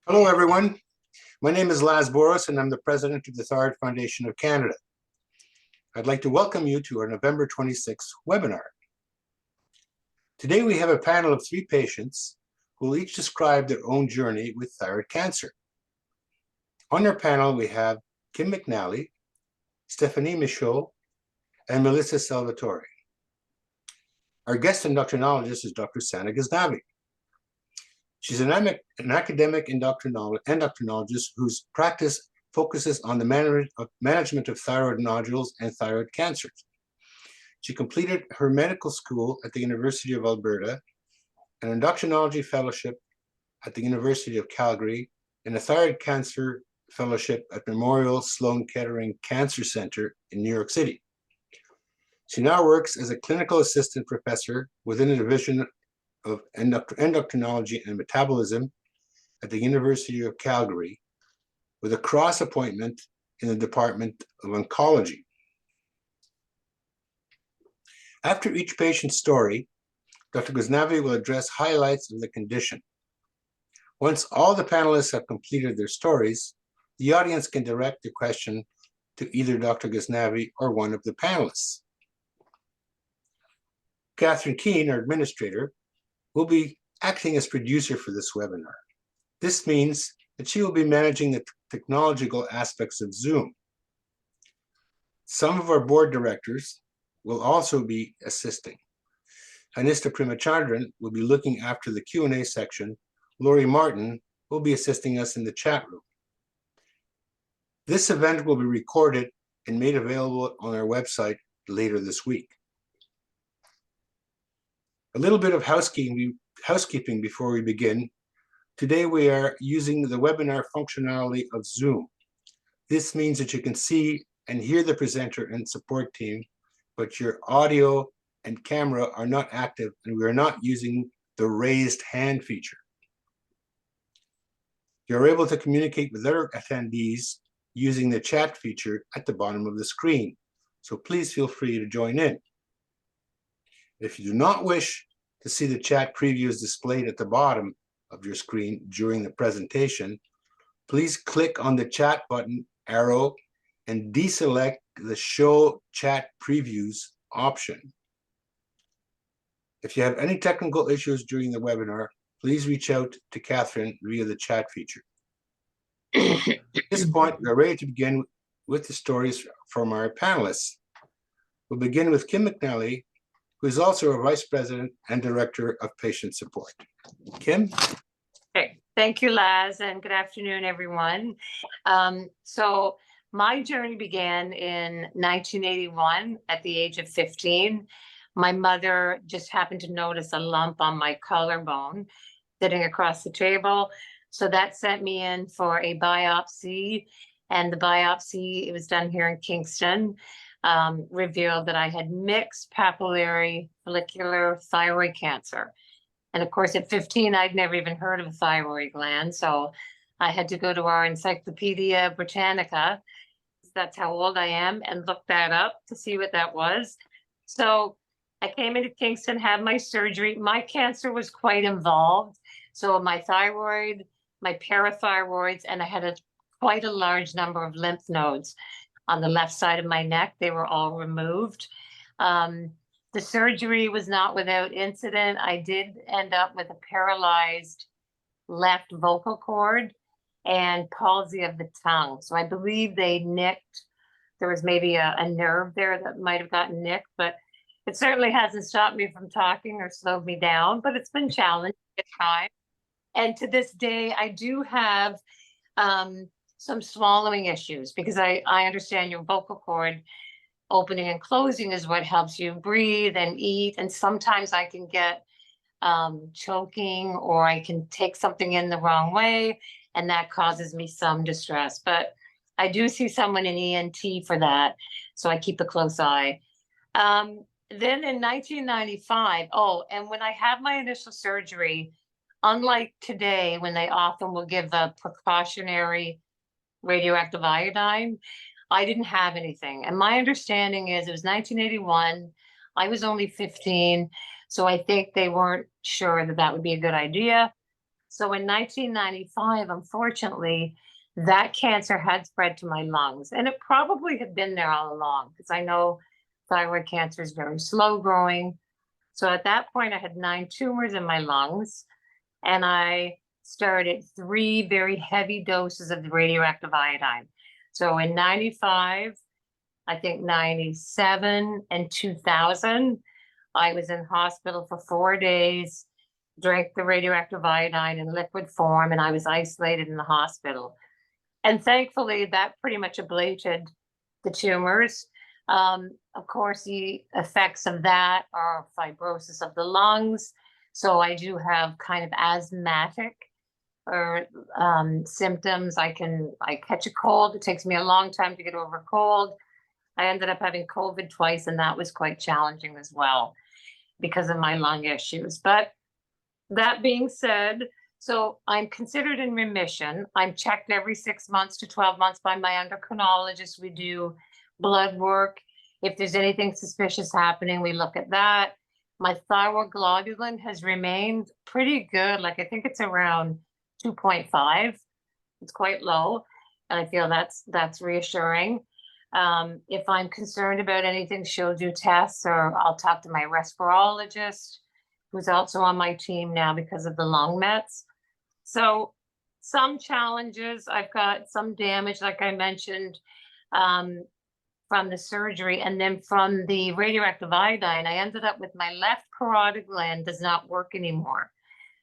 Hello, everyone. My name is Laz Boros, and I'm the president of the Thyroid Foundation of Canada. I'd like to welcome you to our November 26th webinar. Today, we have a panel of 3 patients who will each describe their own journey with thyroid cancer. On our panel, we have Kim McNelly, Stephanie Michel, and Melissa Salvatore. Our guest endocrinologist is Dr. Sana Ghaznavi. She's an academic endocrinologist whose practice focuses on the management of thyroid nodules and thyroid cancers. She completed her medical school at the University of Alberta, an endocrinology fellowship at the University of Calgary, and a thyroid cancer fellowship at Memorial Sloan Kettering Cancer Center in New York City. She now works as a clinical assistant professor within a division of endocrinology and metabolism at the University of Calgary, with a cross appointment in the Department of Oncology. After each patient's story, Dr. Ghaznavi will address highlights of the condition. Once all the panelists have completed their stories, the audience can direct the question to either Dr. Ghaznavi or one of the panelists. Catherine Keene, our administrator, will be acting as producer for this webinar. This means that she will be managing the technological aspects of Zoom. Some of our board directors will also be assisting. Anista Primachandran will be looking after the Q&A section. Lori Martin will be assisting us in the chat room. This event will be recorded and made available on our website later this week. A little bit of housekeeping before we begin. Today we are using the webinar functionality of Zoom. This means that you can see and hear the presenter and support team, but your audio and camera are not active, and we are not using the raised hand feature. You're able to communicate with other attendees using the chat feature at the bottom of the screen, so please feel free to join in. If you do not wish to see the chat previews displayed at the bottom of your screen during the presentation, please click on the chat button arrow and deselect the Show Chat Previews option. If you have any technical issues during the webinar, please reach out to Catherine via the chat feature. At this point, we are ready to begin with the stories from our panelists. We'll begin with Kim McNelly, who is also a vice president and director of patient support. Kim? Okay. Thank you, Laz, and good afternoon, everyone. So my journey began in 1981 at the age of 15. My mother just happened to notice a lump on my collarbone sitting across the table. So that sent me in for a biopsy, and the biopsy, it was done here in Kingston, revealed that I had mixed papillary follicular thyroid cancer. And of course, at 15, I'd never even heard of a thyroid gland. So I had to go to our Encyclopedia Britannica, that's how old I am, and look that up to see what that was. So I came into Kingston, had my surgery. My cancer was quite involved. So my thyroid, my parathyroids, and I had quite a large number of lymph nodes on the left side of my neck. They were all removed. The surgery was not without incident. I did end up with a paralyzed left vocal cord and palsy of the tongue. So I believe they nicked, there was maybe a nerve there that might have gotten nicked, but it certainly hasn't stopped me from talking or slowed me down, but it's been challenging at times. And to this day, I do have some swallowing issues, because I understand your vocal cord opening and closing is what helps you breathe and eat. And sometimes I can get choking, or I can take something in the wrong way, and that causes me some distress. But I do see someone in ENT for that, so I keep a close eye. Then in 1995, and when I had my initial surgery, unlike today, when they often will give a precautionary radioactive iodine, I didn't have anything. And my understanding is it was 1981. I was only 15. So I think they weren't sure that that would be a good idea. So in 1995, unfortunately, that cancer had spread to my lungs, and it probably had been there all along because I know thyroid cancer is very slow growing. So at that point, I had 9 tumors in my lungs, and I started 3 very heavy doses of the radioactive iodine. So in 95, I think 97 and 2000, I was in hospital for 4 days, drank the radioactive iodine in liquid form, and I was isolated in the hospital. And thankfully, that pretty much ablated the tumors. Of course, the effects of that are fibrosis of the lungs. So I do have kind of asthmatic or symptoms. I catch a cold. It takes me a long time to get over a cold. I ended up having COVID twice, and that was quite challenging as well because of my lung issues. But that being said, so I'm considered in remission. I'm checked every 6 months to 12 months by my endocrinologist. We do blood work. If there's anything suspicious happening, we look at that. My thyroid globulin has remained pretty good. Like I think it's around 2.5. It's quite low, and I feel that's reassuring. If I'm concerned about anything, she'll do tests, or I'll talk to my respirologist, who's also on my team now because of the lung mets. So some challenges, I've got some damage, like I mentioned, from the surgery, and then from the radioactive iodine, I ended up with my left parotid gland does not work anymore.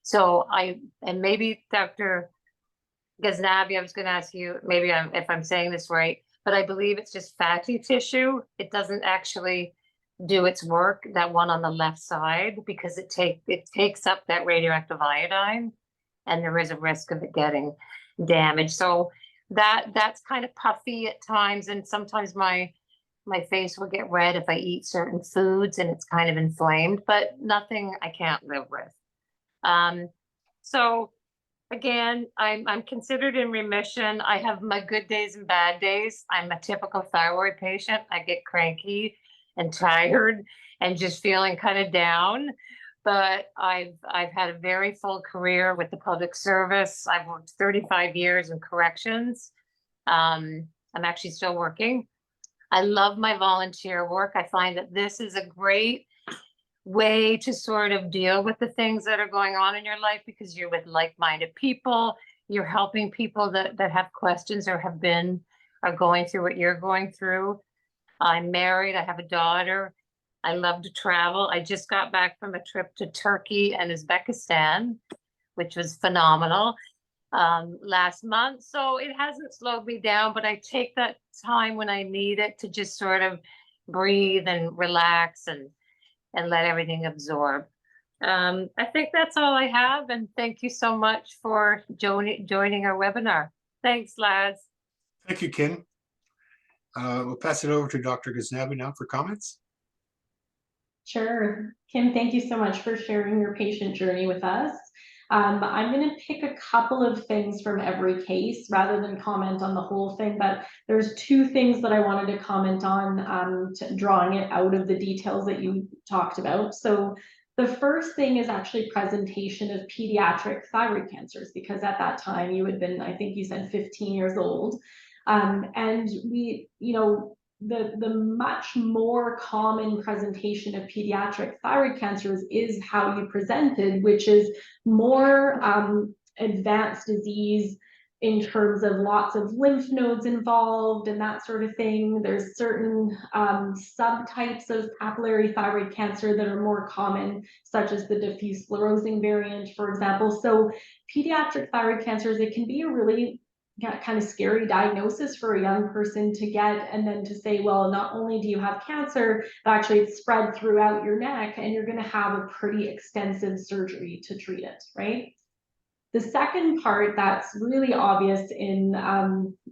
So and maybe Dr. Ghaznavi, I was going to ask you, maybe if I'm saying this right, but I believe it's just fatty tissue. It doesn't actually do its work, that one on the left side, because it takes up that radioactive iodine, and there is a risk of it getting damaged. So that's kind of puffy at times, and sometimes my face will get red if I eat certain foods, and it's kind of inflamed, but nothing I can't live with. So again, I'm considered in remission. I have my good days and bad days. I'm a typical thyroid patient. I get cranky and tired and just feeling kind of down. But I've had a very full career with the public service. I've worked 35 years in corrections. I'm actually still working. I love my volunteer work. I find that this is a great way to sort of deal with the things that are going on in your life because you're with like-minded people. You're helping people that have questions or are going through what you're going through. I'm married. I have a daughter. I love to travel. I just got back from a trip to Turkey and Uzbekistan, which was phenomenal, last month. So it hasn't slowed me down, but I take that time when I need it to just sort of breathe and relax and let everything absorb. I think that's all I have, and thank you so much for joining our webinar. Thanks, Laz. Thank you, Kim. We'll pass it over to Dr. Ghaznavi now for comments. Sure. Kim, thank you so much for sharing your patient journey with us. I'm going to pick a couple of things from every case rather than comment on the whole thing, but there's 2 things that I wanted to comment on, drawing it out of the details that you talked about. So the first thing is actually presentation of pediatric thyroid cancers, because at that time you had been, I think you said 15 years old. And we, the much more common presentation of pediatric thyroid cancers is how you presented, which is more advanced disease in terms of lots of lymph nodes involved and that sort of thing. There's certain subtypes of papillary thyroid cancer that are more common, such as the diffuse sclerosing variant, for example. So pediatric thyroid cancers, it can be a really kind of scary diagnosis for a young person to get, and then to say, well, not only do you have cancer, but actually it's spread throughout your neck and you're going to have a pretty extensive surgery to treat it, right? The second part that's really obvious in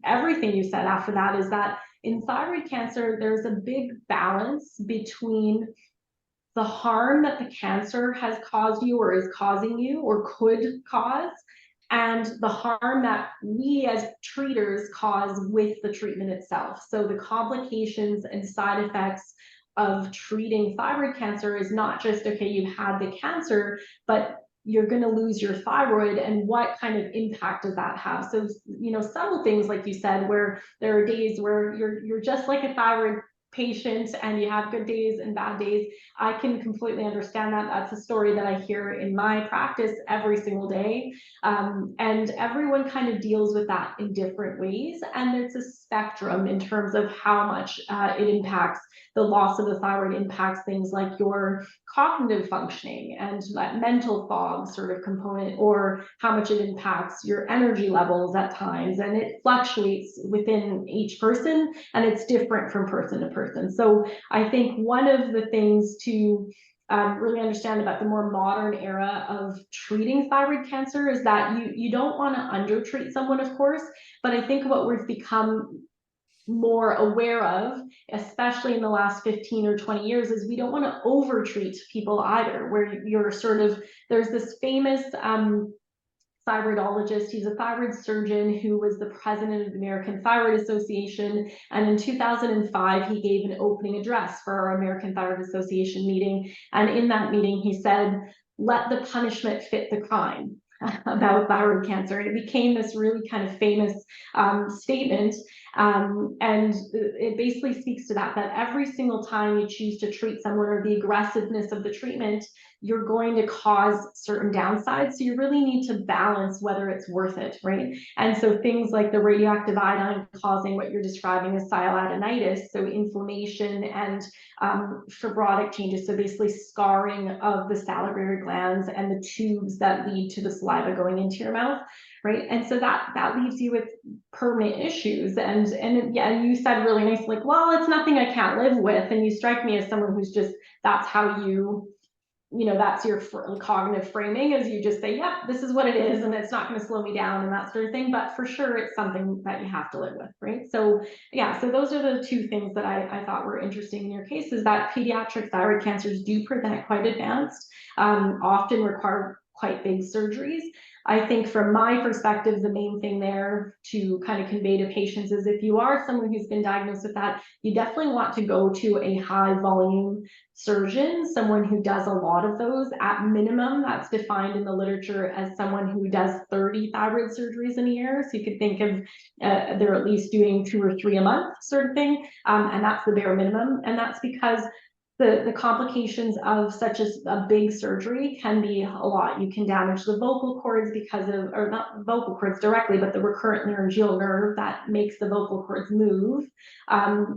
everything you said after that is that in thyroid cancer, there's a big balance between the harm that the cancer has caused you or is causing you or could cause, and the harm that we as treaters cause with the treatment itself. So the complications and side effects of treating thyroid cancer is not just, okay, you had the cancer, but you're going to lose your thyroid, and what kind of impact does that have? So, subtle things, like you said, where there are days where you're just like a thyroid patient and you have good days and bad days. I can completely understand that. That's a story that I hear in my practice every single day. And everyone kind of deals with that in different ways. And there's a spectrum in terms of how much it impacts. The loss of the thyroid impacts things like your cognitive functioning and that mental fog sort of component, or how much it impacts your energy levels at times. And it fluctuates within each person, and it's different from person to person. So I think one of the things to really understand about the more modern era of treating thyroid cancer is that you don't want to undertreat someone, of course, but I think what we've become more aware of, especially in the last 15 or 20 years, is we don't want to overtreat people either, where you're sort of, there's this famous thyroidologist. He's a thyroid surgeon who was the president of the American Thyroid Association. And in 2005, he gave an opening address for our American Thyroid Association meeting. And in that meeting, he said, "Let the punishment fit the crime," about thyroid cancer. And it became this really kind of famous statement. And it basically speaks to that every single time you choose to treat someone, or the aggressiveness of the treatment, you're going to cause certain downsides. So you really need to balance whether it's worth it, right? And so things like the radioactive iodine causing what you're describing as sialadenitis, so inflammation and fibrotic changes, so basically scarring of the salivary glands and the tubes that lead to the saliva going into your mouth, right? And so that leaves you with permanent issues. And yeah, you said really nice, like, well, it's nothing I can't live with. And you strike me as someone who's just, that's how that's your cognitive framing, is you just say, yep, this is what it is, and it's not going to slow me down and that sort of thing. But for sure, it's something that you have to live with, right? So yeah, so those are the two things that I thought were interesting in your case, is that pediatric thyroid cancers do present quite advanced, often require quite big surgeries. I think from my perspective, the main thing there to kind of convey to patients is, if you are someone who's been diagnosed with that, you definitely want to go to a high volume surgeon, someone who does a lot of those. At minimum, that's defined in the literature as someone who does 30 thyroid surgeries in a year. So you could think of they're at least doing 2 or 3 a month sort of thing. And that's the bare minimum. And that's because the complications of such as a big surgery can be a lot. You can damage the vocal cords because of, or not vocal cords directly, but the recurrent laryngeal nerve that makes the vocal cords move.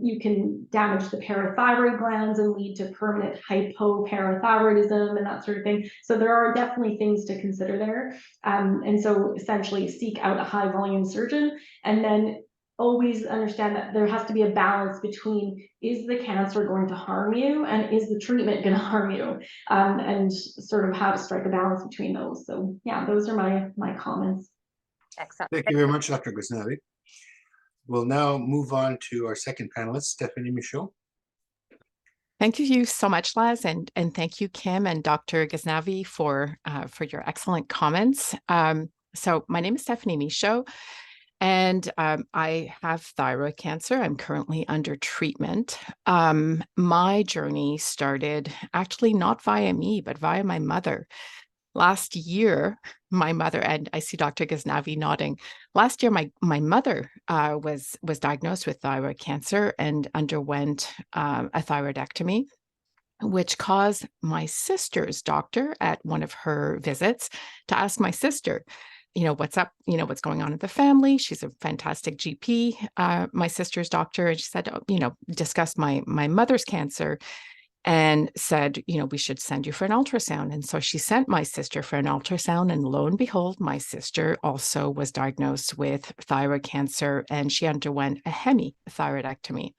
You can damage the parathyroid glands and lead to permanent hypoparathyroidism and that sort of thing. So there are definitely things to consider there. And so essentially seek out a high volume surgeon, and then always understand that there has to be a balance between, is the cancer going to harm you, and is the treatment going to harm you, and sort of how to strike a balance between those. So yeah, those are my comments. Excellent. Thank you very much, Dr. Ghaznavi. We'll now move on to our second panelist, Stephanie Michel. Thank you so much, Laz, and thank you, Kim and Dr. Ghaznavi, for your excellent comments. So my name is Stephanie Michel, and I have thyroid cancer. I'm currently under treatment. My journey started actually not via me, but via my mother. Last year, my mother, and I see Dr. Ghaznavi nodding. Last year, my mother was diagnosed with thyroid cancer and underwent a thyroidectomy, which caused my sister's doctor at one of her visits to ask my sister, what's up, what's going on in the family. She's a fantastic GP, my sister's doctor. And she said, discussed my mother's cancer and said, we should send you for an ultrasound. And so she sent my sister for an ultrasound, and lo and behold, my sister also was diagnosed with thyroid cancer, and she underwent a hemithyroidectomy.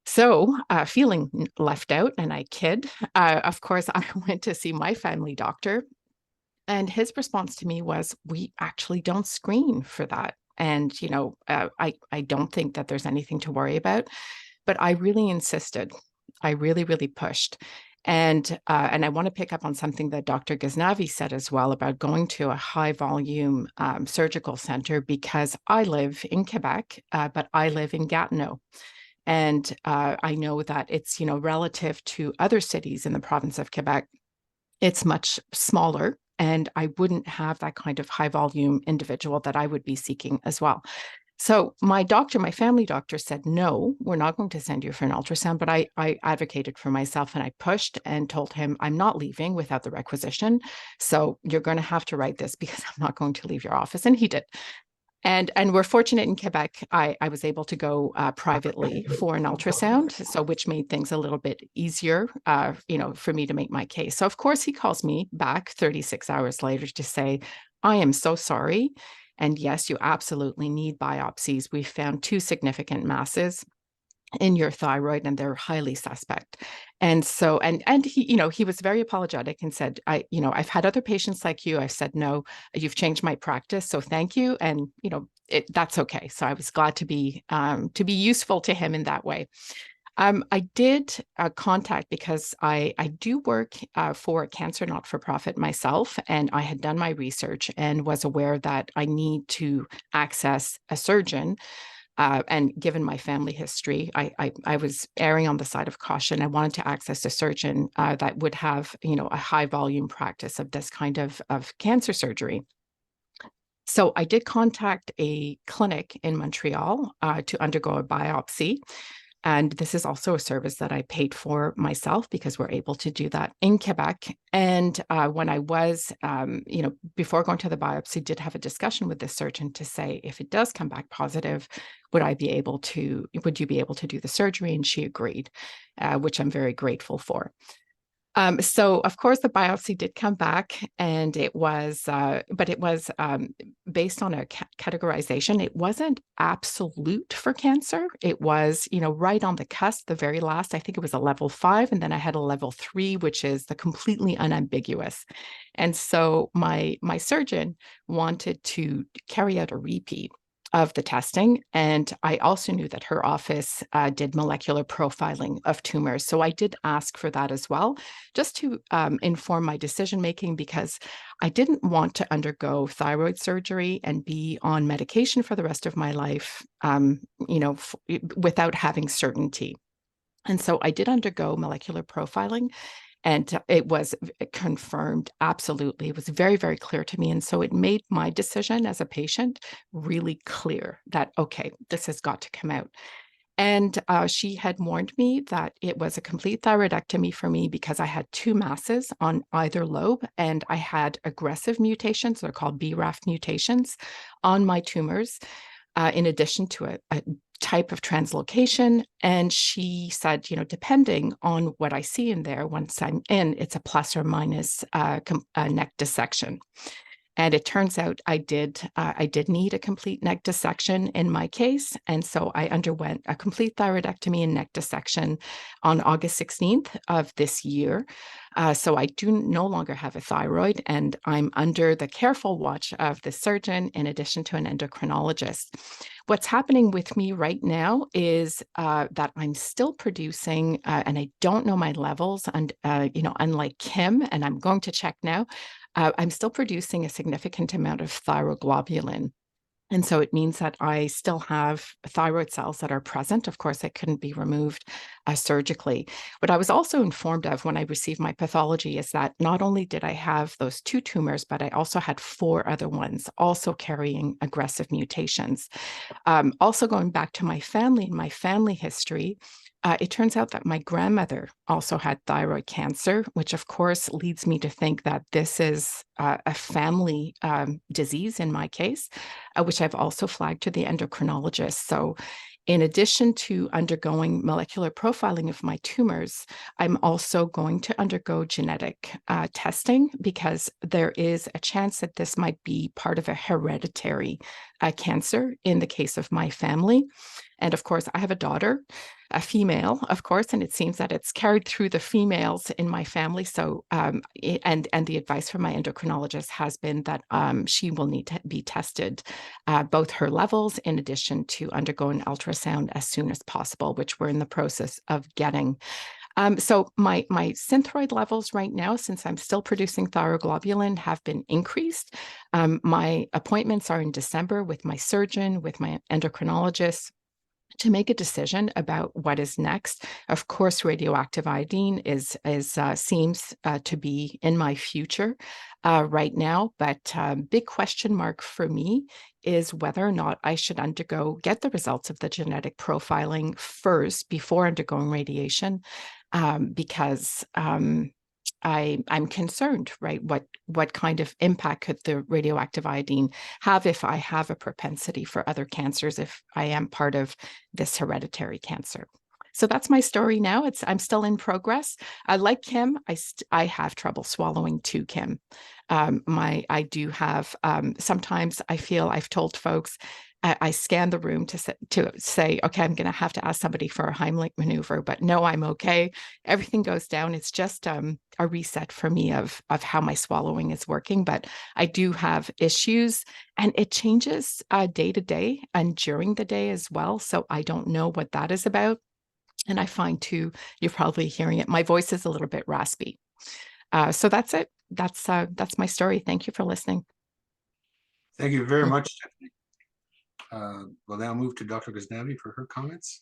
So feeling left out, and I kid, of course, I went to see my family doctor, and his response to me was, we actually don't screen for that. And, I don't think that there's anything to worry about, but I really insisted. I really, really pushed. And I want to pick up on something that Dr. Ghaznavi said as well about going to a high volume surgical center, because I live in Quebec, but I live in Gatineau. And I know that it's, relative to other cities in the province of Quebec, it's much smaller and I wouldn't have that kind of high volume individual that I would be seeking as well. So my doctor, my family doctor said, no, we're not going to send you for an ultrasound. But I advocated for myself and I pushed and told him, I'm not leaving without the requisition. So you're going to have to write this because I'm not going to leave your office. And he did. And we're fortunate in Quebec, I was able to go privately for an ultrasound, so which made things a little bit easier, for me to make my case. So of course he calls me back 36 hours later to say, I am so sorry. And yes, you absolutely need biopsies. We found 2 significant masses in your thyroid and they're highly suspect. And so, and he, he was very apologetic and said, I've had other patients like you. I said, no, you've changed my practice. So thank you. And, that's okay. So I was glad to be useful to him in that way. I did contact because I do work for a cancer not-for-profit myself, and I had done my research and was aware that I need to access a surgeon. And given my family history, I was erring on the side of caution. I wanted to access a surgeon that would have, a high volume practice of this kind of cancer surgery. So I did contact a clinic in Montreal to undergo a biopsy. And this is also a service that I paid for myself because we're able to do that in Quebec. And when I was, before going to the biopsy, did have a discussion with the surgeon to say, if it does come back positive, would you be able to do the surgery? And she agreed, which I'm very grateful for. So of course the biopsy did come back and it was, but it was based on a categorization. It wasn't absolute for cancer. It was, right on the cusp, the very last, I think it was a level 5. And then I had a level 3, which is the completely unambiguous. And so my surgeon wanted to carry out a repeat of the testing. And I also knew that her office did molecular profiling of tumors. So I did ask for that as well, just to inform my decision-making, because I didn't want to undergo thyroid surgery and be on medication for the rest of my life, without having certainty. And so I did undergo molecular profiling. And it was confirmed, absolutely. It was very, very clear to me. And so it made my decision as a patient really clear that, okay, this has got to come out. And she had warned me that it was a complete thyroidectomy for me because I had 2 masses on either lobe and I had aggressive mutations, they're called BRAF mutations, on my tumors, in addition to a type of translocation. And she said, depending on what I see in there, once I'm in, it's a plus or minus a neck dissection. And it turns out I did need a complete neck dissection in my case. And so I underwent a complete thyroidectomy and neck dissection on August 16th of this year. So I do no longer have a thyroid, and I'm under the careful watch of the surgeon in addition to an endocrinologist. What's happening with me right now is that I'm still producing, and I don't know my levels, and unlike Kim, and I'm going to check now, I'm still producing a significant amount of thyroglobulin. And so it means that I still have thyroid cells that are present. Of course, it couldn't be removed surgically. What I was also informed of when I received my pathology is that not only did I have those 2 tumors, but I also had 4 other ones also carrying aggressive mutations. Also going back to my family and my family history, it turns out that my grandmother also had thyroid cancer, which of course leads me to think that this is a family disease in my case, which I've also flagged to the endocrinologist. So in addition to undergoing molecular profiling of my tumors, I'm also going to undergo genetic testing because there is a chance that this might be part of a hereditary cancer in the case of my family. And of course, I have a daughter, a female, of course, and it seems that it's carried through the females in my family. So, and the advice from my endocrinologist has been that she will need to be tested, both her levels, in addition to undergo an ultrasound as soon as possible, which we're in the process of getting. So my synthroid levels right now, since I'm still producing thyroglobulin, have been increased. My appointments are in December with my surgeon, with my endocrinologist. to make a decision about what is next. Of course, radioactive iodine seems to be in my future right now, but big question mark for me is whether or not I should get the results of the genetic profiling first before undergoing radiation, because I'm concerned, right? What kind of impact could the radioactive iodine have if I have a propensity for other cancers, if I am part of this hereditary cancer? So that's my story now. I'm still in progress. Like Kim, I have trouble swallowing too, Kim. I do have, sometimes I feel I've told folks, I scan the room to say, okay, I'm going to have to ask somebody for a Heimlich maneuver, but no, I'm okay. Everything goes down. It's just a reset for me of how my swallowing is working. But I do have issues, and it changes day to day and during the day as well. So I don't know what that is about. And I find too, you're probably hearing it, my voice is a little bit raspy. So that's it. That's my story. Thank you for listening. Thank you very much, Stephanie. We'll now move to Dr. Ghaznavi for her comments.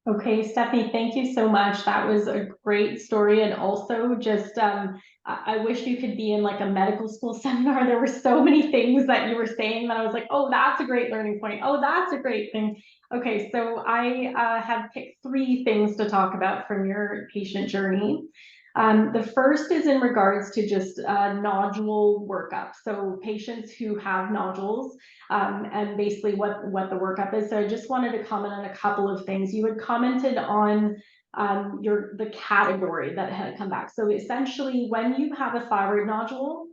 Okay, Stephanie, thank you so much. That was a great story. And also just, I wish you could be in like a medical school seminar. There were so many things that you were saying that I was like, oh, that's a great learning point. Oh, that's a great thing. Okay, so I have picked 3 things to talk about from your patient journey. The first is in regards to just nodule workup. So patients who have nodules, and basically what the workup is. So I just wanted to comment on a couple of things. You had commented on the category that had come back. So essentially, when you have a thyroid nodule,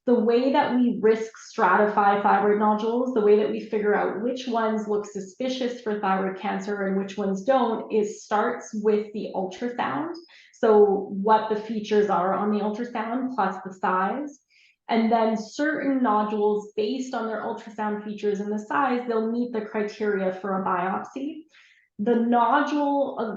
the way that we risk stratify thyroid nodules, the way that we figure out which ones look suspicious for thyroid cancer and which ones don't, starts with the ultrasound. So what the features are on the ultrasound plus the size. And then certain nodules, based on their ultrasound features and the size, they'll meet the criteria for a biopsy. The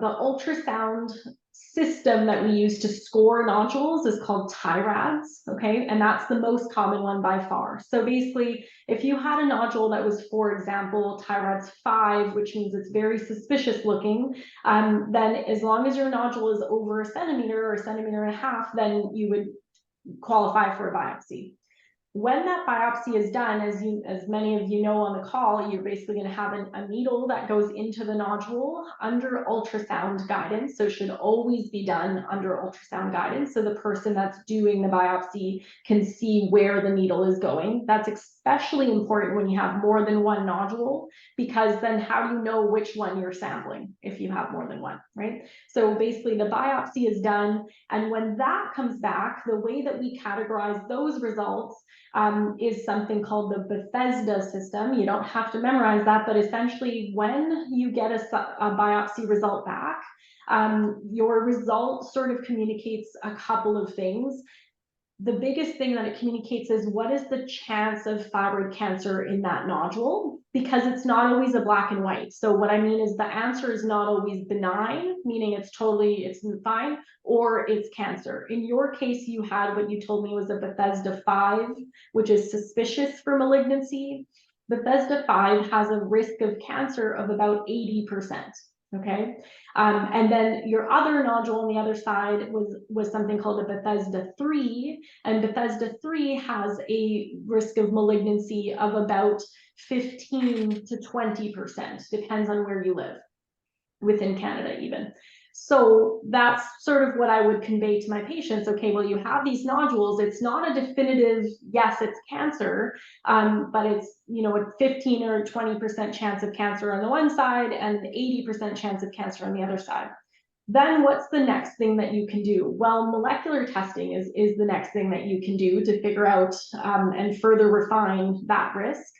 ultrasound system that we use to score nodules is called TIRADS, okay? And that's the most common one by far. So basically, if you had a nodule that was, for example, TIRADS 5, which means it's very suspicious looking, then as long as your nodule is over a centimeter or a centimeter and a half, then you would qualify for a biopsy. When that biopsy is done, as many of you know on the call, you're basically going to have a needle that goes into the nodule under ultrasound guidance. So it should always be done under ultrasound guidance. So the person that's doing the biopsy can see where the needle is going. That's especially important when you have more than one nodule, because then how do you know which one you're sampling if you have more than one, right? So basically the biopsy is done. And when that comes back, the way that we categorize those results is something called the Bethesda system. You don't have to memorize that, but essentially when you get a biopsy result back, your result sort of communicates a couple of things. The biggest thing that it communicates is what is the chance of thyroid cancer in that nodule, because it's not always a black and white. So what I mean is the answer is not always benign, meaning it's fine, or it's cancer. In your case, you had what you told me was a Bethesda 5, which is suspicious for malignancy. Bethesda 5 has a risk of cancer of about 80%. Okay, and then your other nodule on the other side was something called a Bethesda 3, and Bethesda 3 has a risk of malignancy of about 15 to 20%, depends on where you live, within Canada even. So that's sort of what I would convey to my patients. Okay, well, you have these nodules. It's not a definitive, yes, it's cancer, but it's, a 15 or 20% chance of cancer on the one side and 80% chance of cancer on the other side. Then what's the next thing that you can do? Well, molecular testing is the next thing that you can do to figure out and further refine that risk.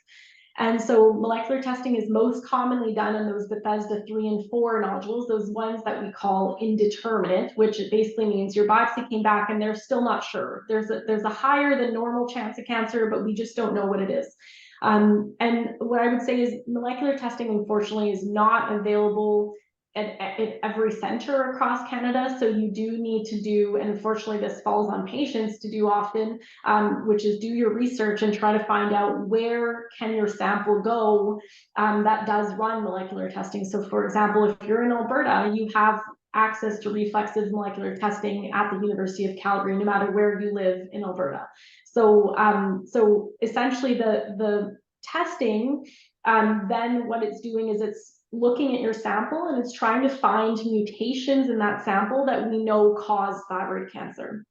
And so molecular testing is most commonly done in those Bethesda 3 and 4 nodules, those ones that we call indeterminate, which basically means your biopsy came back and they're still not sure. There's a higher than normal chance of cancer, but we just don't know what it is. And what I would say is molecular testing, unfortunately, is not available at every center across Canada. So you do need to do, and unfortunately this falls on patients to do often, which is do your research and try to find out where can your sample go that does run molecular testing. So for example, if you're in Alberta, you have access to reflexive molecular testing at the University of Calgary, no matter where you live in Alberta. So, so essentially the testing, then what it's doing is it's looking at your sample and it's trying to find mutations in that sample that we know cause thyroid cancer.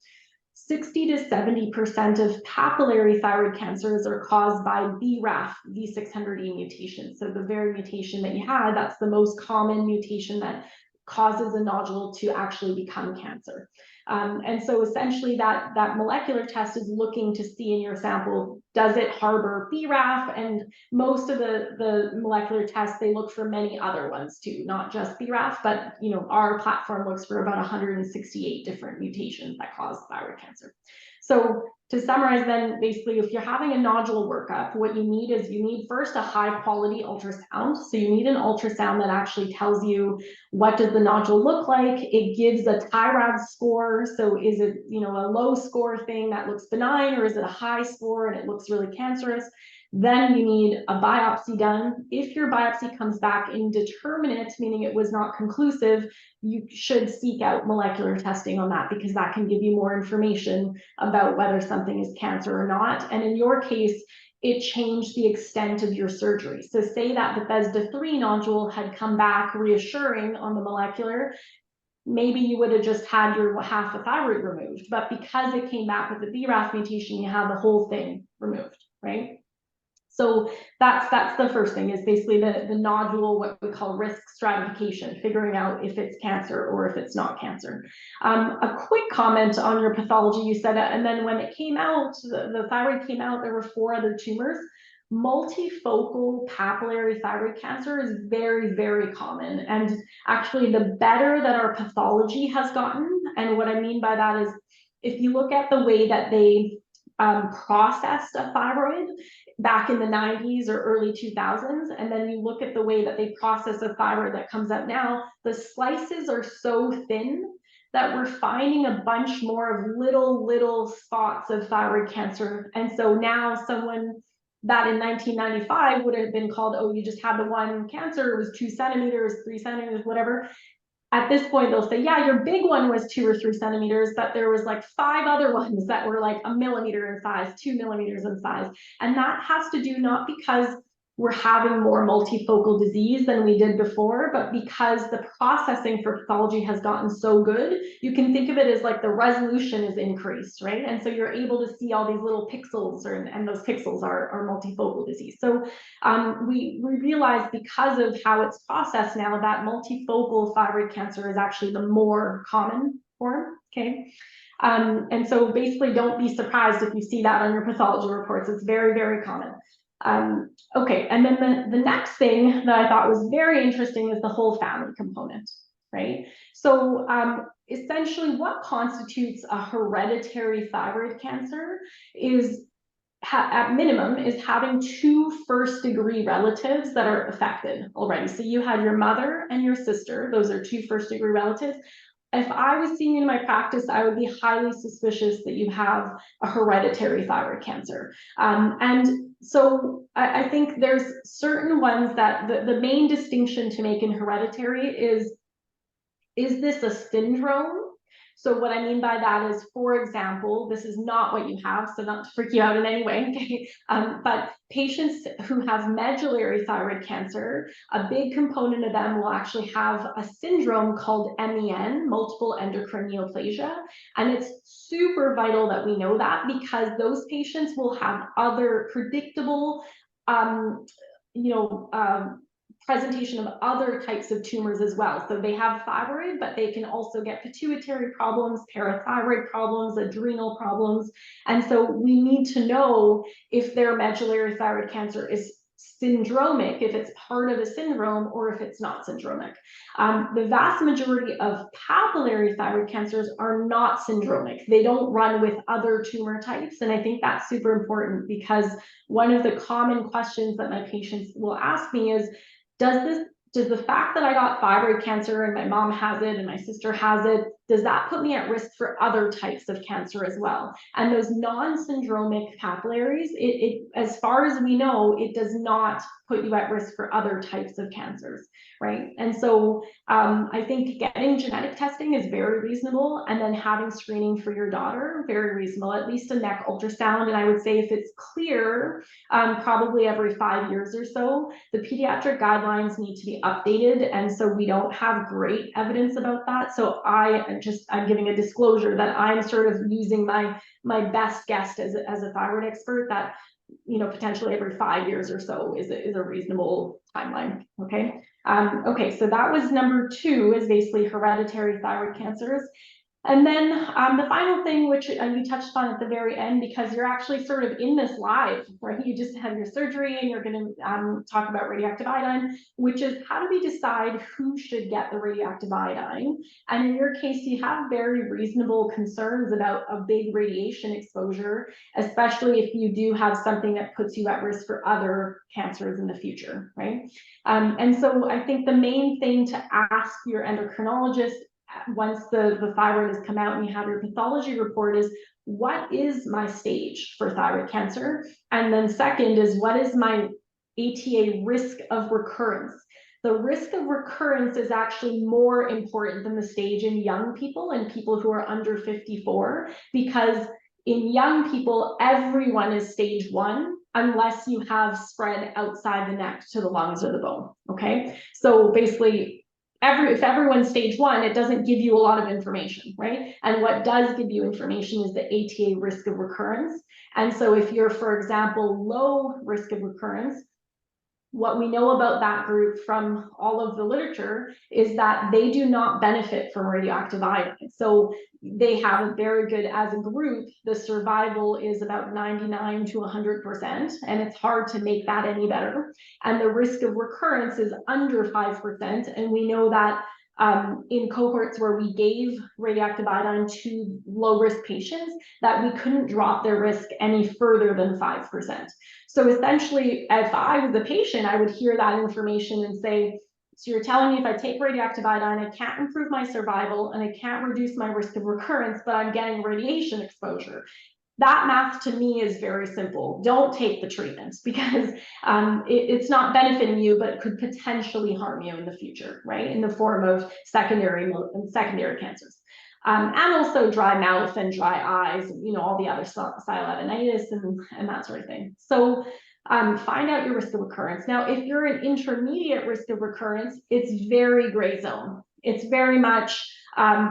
60 to 70% of papillary thyroid cancers are caused by BRAF V600E mutation. So the very mutation that you had, that's the most common mutation that causes a nodule to actually become cancer. And so essentially that molecular test is looking to see in your sample, does it harbor BRAF? And most of the molecular tests, they look for many other ones too, not just BRAF, but you know, our platform looks for about 168 different mutations that cause thyroid cancer. So to summarize then, basically, if you're having a nodule workup, what you need is you need first a high quality ultrasound. So you need an ultrasound that actually tells you what does the nodule look like. It gives a Thyroid score. So is it, you know, a low score thing that looks benign, or is it a high score and it looks really cancerous? Then you need a biopsy done. If your biopsy comes back indeterminate, meaning it was not conclusive, you should seek out molecular testing on that, because that can give you more information about whether something is cancer or not. And in your case, it changed the extent of your surgery. So say that Bethesda 3 nodule had come back reassuring on the molecular, maybe you would have just had your half a thyroid removed, but because it came back with the BRAF mutation, you have the whole thing removed, right? So that's the first thing, is basically the nodule, what we call risk stratification, figuring out if it's cancer or if it's not cancer. A quick comment on your pathology, you said, and then when it came out, the thyroid came out, there were 4 other tumors. Multifocal papillary thyroid cancer is very, very common. And actually the better that our pathology has gotten, and what I mean by that is, if you look at the way that they processed a thyroid back in the 90s or early 2000s, and then you look at the way that they process a thyroid that comes up now, the slices are so thin that we're finding a bunch more of little spots of thyroid cancer. And so now someone that in 1995 would have been called, oh, you just had the one cancer, it was 2 centimeters, 3 centimeters, whatever. At this point, they'll say, yeah, your big one was 2 or 3 centimeters, but there was like 5 other ones that were like 1 millimeter in size, 2 millimeters in size. And that has to do not because we're having more multifocal disease than we did before, but because the processing for pathology has gotten so good. You can think of it as like the resolution is increased, right? And so you're able to see all these little pixels, and those pixels are multifocal disease. So we realize, because of how it's processed now, that multifocal thyroid cancer is actually the more common form, okay? And so basically don't be surprised if you see that on your pathology reports. It's very, very common. Okay, and then the next thing that I thought was very interesting is the whole family component, right? So essentially what constitutes a hereditary thyroid cancer is, at minimum, is having 2 first-degree relatives that are affected already. So you had your mother and your sister, those are 2 first-degree relatives. If I was seeing you in my practice, I would be highly suspicious that you have a hereditary thyroid cancer. And so I think there's certain ones that the main distinction to make in hereditary is this a syndrome? So what I mean by that is, for example, this is not what you have, so not to freak you out in any way, okay? But patients who have medullary thyroid cancer, a big component of them will actually have a syndrome called MEN, multiple endocrine neoplasia. And it's super vital that we know that, because those patients will have other predictable, presentation of other types of tumors as well. So they have thyroid, but they can also get pituitary problems, parathyroid problems, adrenal problems. And so we need to know if their medullary thyroid cancer is syndromic, if it's part of a syndrome, or if it's not syndromic. The vast majority of papillary thyroid cancers are not syndromic. They don't run with other tumor types. And I think that's super important, because one of the common questions that my patients will ask me is, does this does the fact that I got thyroid cancer and my mom has it and my sister has it, does that put me at risk for other types of cancer as well? And those non-syndromic papillaries, as far as we know, it does not put you at risk for other types of cancers, right? And so I think getting genetic testing is very reasonable, and then having screening for your daughter, very reasonable, at least a neck ultrasound. And I would say if it's clear, probably every 5 years or so. The pediatric guidelines need to be updated, and so we don't have great evidence about that. So I'm giving a disclosure that I'm sort of using my best guess as a thyroid expert, that potentially every 5 years or so is a reasonable timeline. Okay. Okay, so that was number 2, is basically hereditary thyroid cancers. And then the final thing, which you touched on at the very end, because you're actually sort of in this live, right? You just had your surgery and you're going to talk about radioactive iodine, which is how do we decide who should get the radioactive iodine? And in your case, you have very reasonable concerns about a big radiation exposure, especially if you do have something that puts you at risk for other cancers in the future, right? And so I think the main thing to ask your endocrinologist once the thyroid has come out and you have your pathology report is, what is my stage for thyroid cancer? And then second is, what is my ATA risk of recurrence? The risk of recurrence is actually more important than the stage in young people and people who are under 54, because in young people, everyone is stage 1, unless you have spread outside the neck to the lungs or the bone, okay? So basically, if everyone's stage 1, it doesn't give you a lot of information, right? And what does give you information is the ATA risk of recurrence. And so if you're, for example, low risk of recurrence, what we know about that group from all of the literature is that they do not benefit from radioactive iodine. So they have a very good, as a group, the survival is about 99 to 100%, and it's hard to make that any better. And the risk of recurrence is under 5%, and we know that in cohorts where we gave radioactive iodine to low-risk patients, that we couldn't drop their risk any further than 5%. So essentially, if I was a patient, I would hear that information and say, so you're telling me if I take radioactive iodine, I can't improve my survival and I can't reduce my risk of recurrence, but I'm getting radiation exposure. That math to me is very simple. Don't take the treatment, because it's not benefiting you, but it could potentially harm you in the future, right? In the form of secondary cancers. And also dry mouth and dry eyes, all the other sialadenitis and that sort of thing. So find out your risk of recurrence. Now, if you're an intermediate risk of recurrence, it's very gray zone. It's very much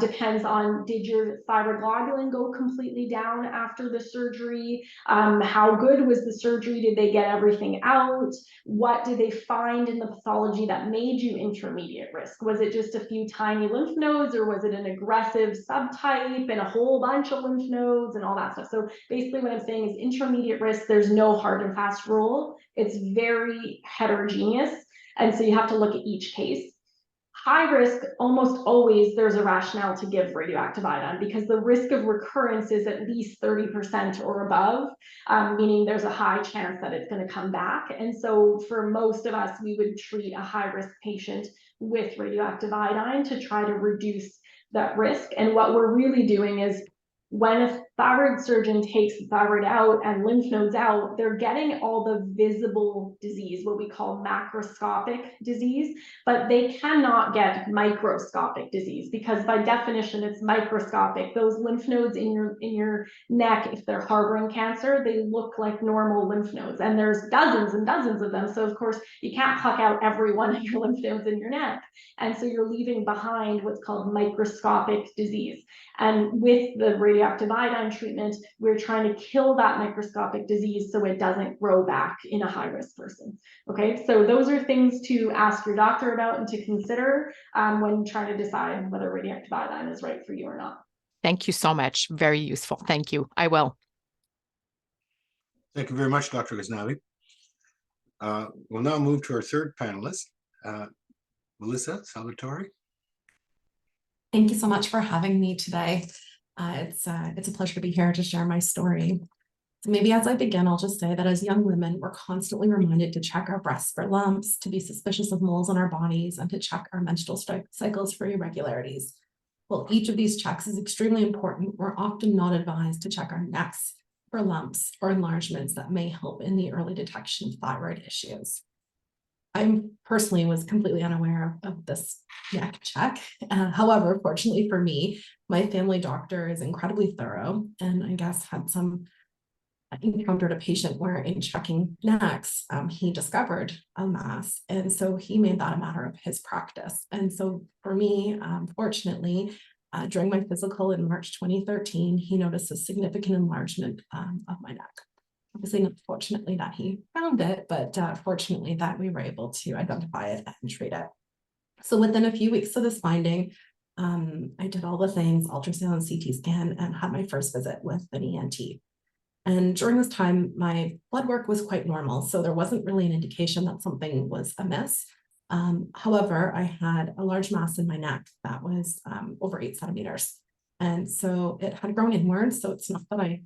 depends on, did your thyroid globulin go completely down after the surgery? How good was the surgery? Did they get everything out? What did they find in the pathology that made you intermediate risk? Was it just a few tiny lymph nodes, or was it an aggressive subtype and a whole bunch of lymph nodes and all that stuff? So basically what I'm saying is intermediate risk, there's no hard and fast rule. It's very heterogeneous. And so you have to look at each case. High risk, almost always there's a rationale to give radioactive iodine, because the risk of recurrence is at least 30% or above, meaning there's a high chance that it's going to come back. And so for most of us, we would treat a high risk patient with radioactive iodine to try to reduce that risk. And what we're really doing is, when a thyroid surgeon takes the thyroid out and lymph nodes out, they're getting all the visible disease, what we call macroscopic disease, but they cannot get microscopic disease, because by definition it's microscopic. Those lymph nodes in your neck, if they're harboring cancer, they look like normal lymph nodes, and there's dozens and dozens of them. So of course you can't pluck out every one of your lymph nodes in your neck, and so you're leaving behind what's called microscopic disease. And with the radioactive iodine treatment, we're trying to kill that microscopic disease so it doesn't grow back in a high-risk person. Okay, so those are things to ask your doctor about and to consider when trying to decide whether radioactive iodine is right for you or not. Thank you so much. Very useful. Thank you. I will. Thank you very much, Dr. Ghaznavi. We'll now move to our third panelist, Melissa Salvator. Thank you so much for having me today. It's a pleasure to be here to share my story. So maybe as I begin, I'll just say that as young women, we're constantly reminded to check our breasts for lumps, to be suspicious of moles on our bodies, and to check our menstrual cycles for irregularities. While each of these checks is extremely important, we're often not advised to check our necks for lumps or enlargements that may help in the early detection of thyroid issues. I personally was completely unaware of this neck check. However, fortunately for me, my family doctor is incredibly thorough, and I guess encountered a patient where in checking necks, he discovered a mass. And so he made that a matter of his practice. And so for me, fortunately, during my physical in March 2013, he noticed a significant enlargement of my neck. Obviously, not fortunately that he found it, but fortunately that we were able to identify it and treat it. So within a few weeks of this finding, I did all the things, ultrasound, CT scan, and had my first visit with an ENT. And during this time, my blood work was quite normal, so there wasn't really an indication that something was amiss. However, I had a large mass in my neck that was over 8 centimeters. And so it had grown inwards, so it's not that I,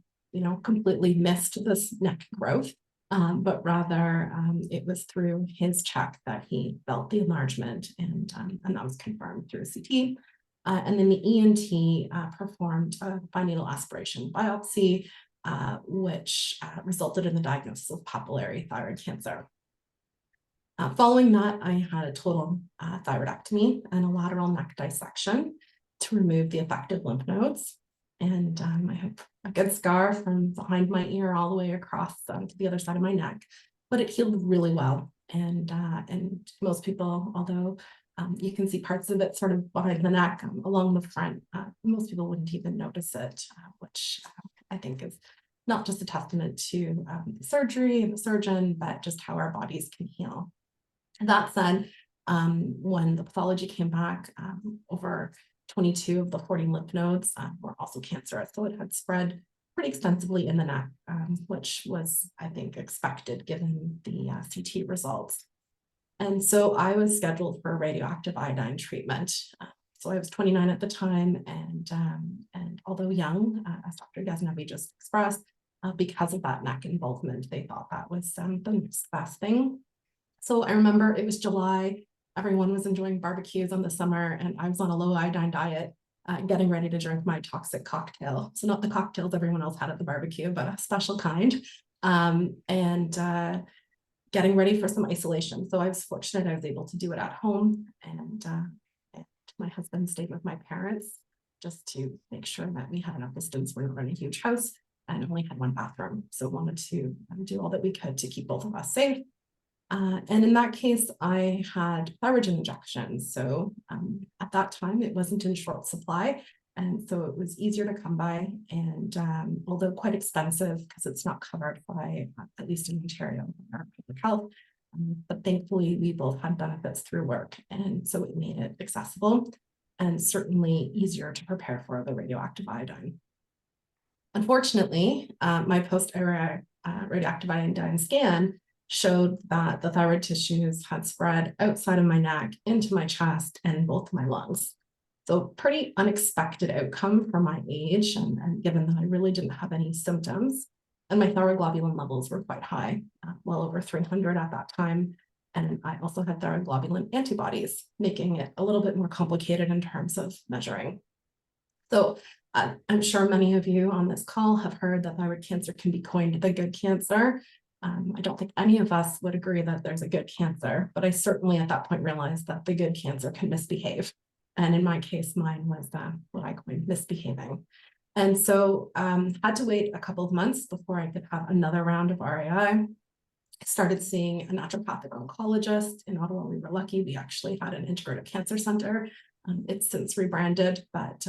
completely missed this neck growth, but rather it was through his check that he felt the enlargement, and that was confirmed through CT. And then the ENT performed a fine needle aspiration biopsy, which resulted in the diagnosis of papillary thyroid cancer. Following that, I had a total thyroidectomy and a lateral neck dissection to remove the affected lymph nodes. And I have a good scar from behind my ear all the way across to the other side of my neck, but it healed really well. And most people, although you can see parts of it sort of behind the neck along the front, most people wouldn't even notice it, which I think is not just a testament to the surgery and the surgeon, but just how our bodies can heal. That said, when the pathology came back, over 22 of the 40 lymph nodes were also cancerous. So it had spread pretty extensively in the neck, which was, I think, expected given the CT results. And so I was scheduled for radioactive iodine treatment. So I was 29 at the time, and although young, as Dr. Ghaznavi just expressed, because of that neck involvement, they thought that was the next best thing. So I remember it was July, everyone was enjoying barbecues on the summer, and I was on a low iodine diet, getting ready to drink my toxic cocktail. So not the cocktails everyone else had at the barbecue, but a special kind, and getting ready for some isolation. So I was fortunate I was able to do it at home, and my husband stayed with my parents just to make sure that we had enough distance. We were in a huge house and only had one bathroom, so wanted to do all that we could to keep both of us safe. And in that case, I had thyroid injections. So at that time, it wasn't in short supply, and so it was easier to come by, and although quite expensive because it's not covered by, at least in Ontario, our public health, but thankfully we both had benefits through work, and so it made it accessible and certainly easier to prepare for the radioactive iodine. Unfortunately, my post-radioactive iodine scan showed that the thyroid tissues had spread outside of my neck into my chest and both my lungs. So pretty unexpected outcome for my age, and given that I really didn't have any symptoms, and my thyroglobulin levels were quite high, well over 300 at that time. And I also had thyroglobulin antibodies, making it a little bit more complicated in terms of measuring. So I'm sure many of you on this call have heard that thyroid cancer can be coined the good cancer. I don't think any of us would agree that there's a good cancer, but I certainly at that point realized that the good cancer can misbehave. And in my case, mine was what I coined misbehaving. And so had to wait a couple of months before I could have another round of RAI. I started seeing a naturopathic oncologist. In Ottawa, we were lucky. We actually had an integrative cancer center. It's since rebranded, but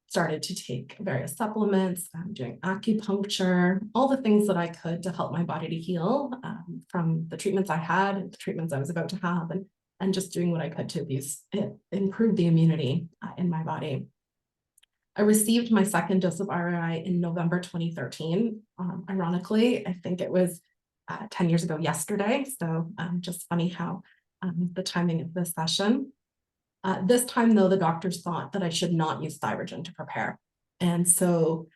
started to take various supplements, doing acupuncture, all the things that I could to help my body to heal from the treatments I had and the treatments I was about to have, and just doing what I could to improve the immunity in my body. I received my second dose of RAI in November 2013. Ironically, I think it was 10 years ago yesterday. So just funny how the timing of this session. This time, though, the doctors thought that I should not use Thyrogen to prepare. And so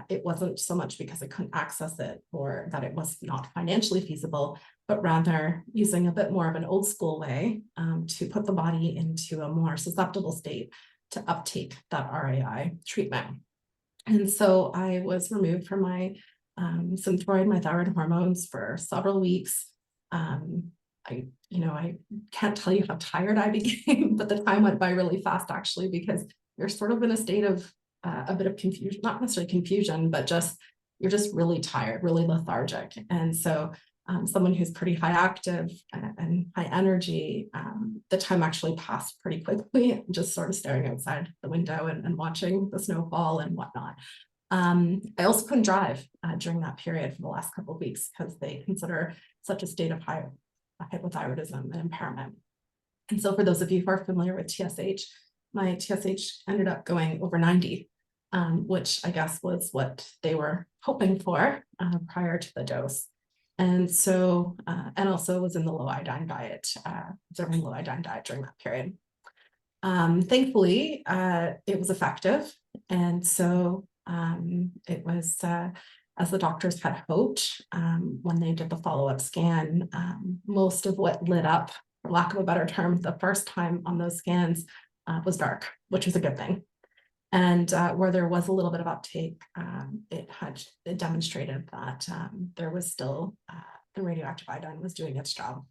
It wasn't so much because I couldn't access it or that it was not financially feasible, but rather using a bit more of an old school way to put the body into a more susceptible state to uptake that RAI treatment. And so I was removed from my Synthroid, my thyroid hormones, for several weeks. I can't tell you how tired I became, but the time went by really fast, actually, because you're sort of in a state of a bit of confusion, not necessarily confusion, but just you're just really tired, really lethargic. And so someone who's pretty high active and high energy, the time actually passed pretty quickly, just sort of staring outside the window and watching the snow fall and whatnot. I also couldn't drive during that period for the last couple of weeks because they consider such a state of hypothyroidism and impairment. And so for those of you who are familiar with TSH, my TSH ended up going over 90, which I guess was what they were hoping for prior to the dose. And so, and also was in the low iodine diet, observing low iodine diet during that period. Thankfully, it was effective. And so it was, as the doctors had hoped, when they did the follow-up scan, most of what lit up, for lack of a better term, the first time on those scans was dark, which was a good thing. And where there was a little bit of uptake, it demonstrated that there was still the radioactive iodine was doing its job.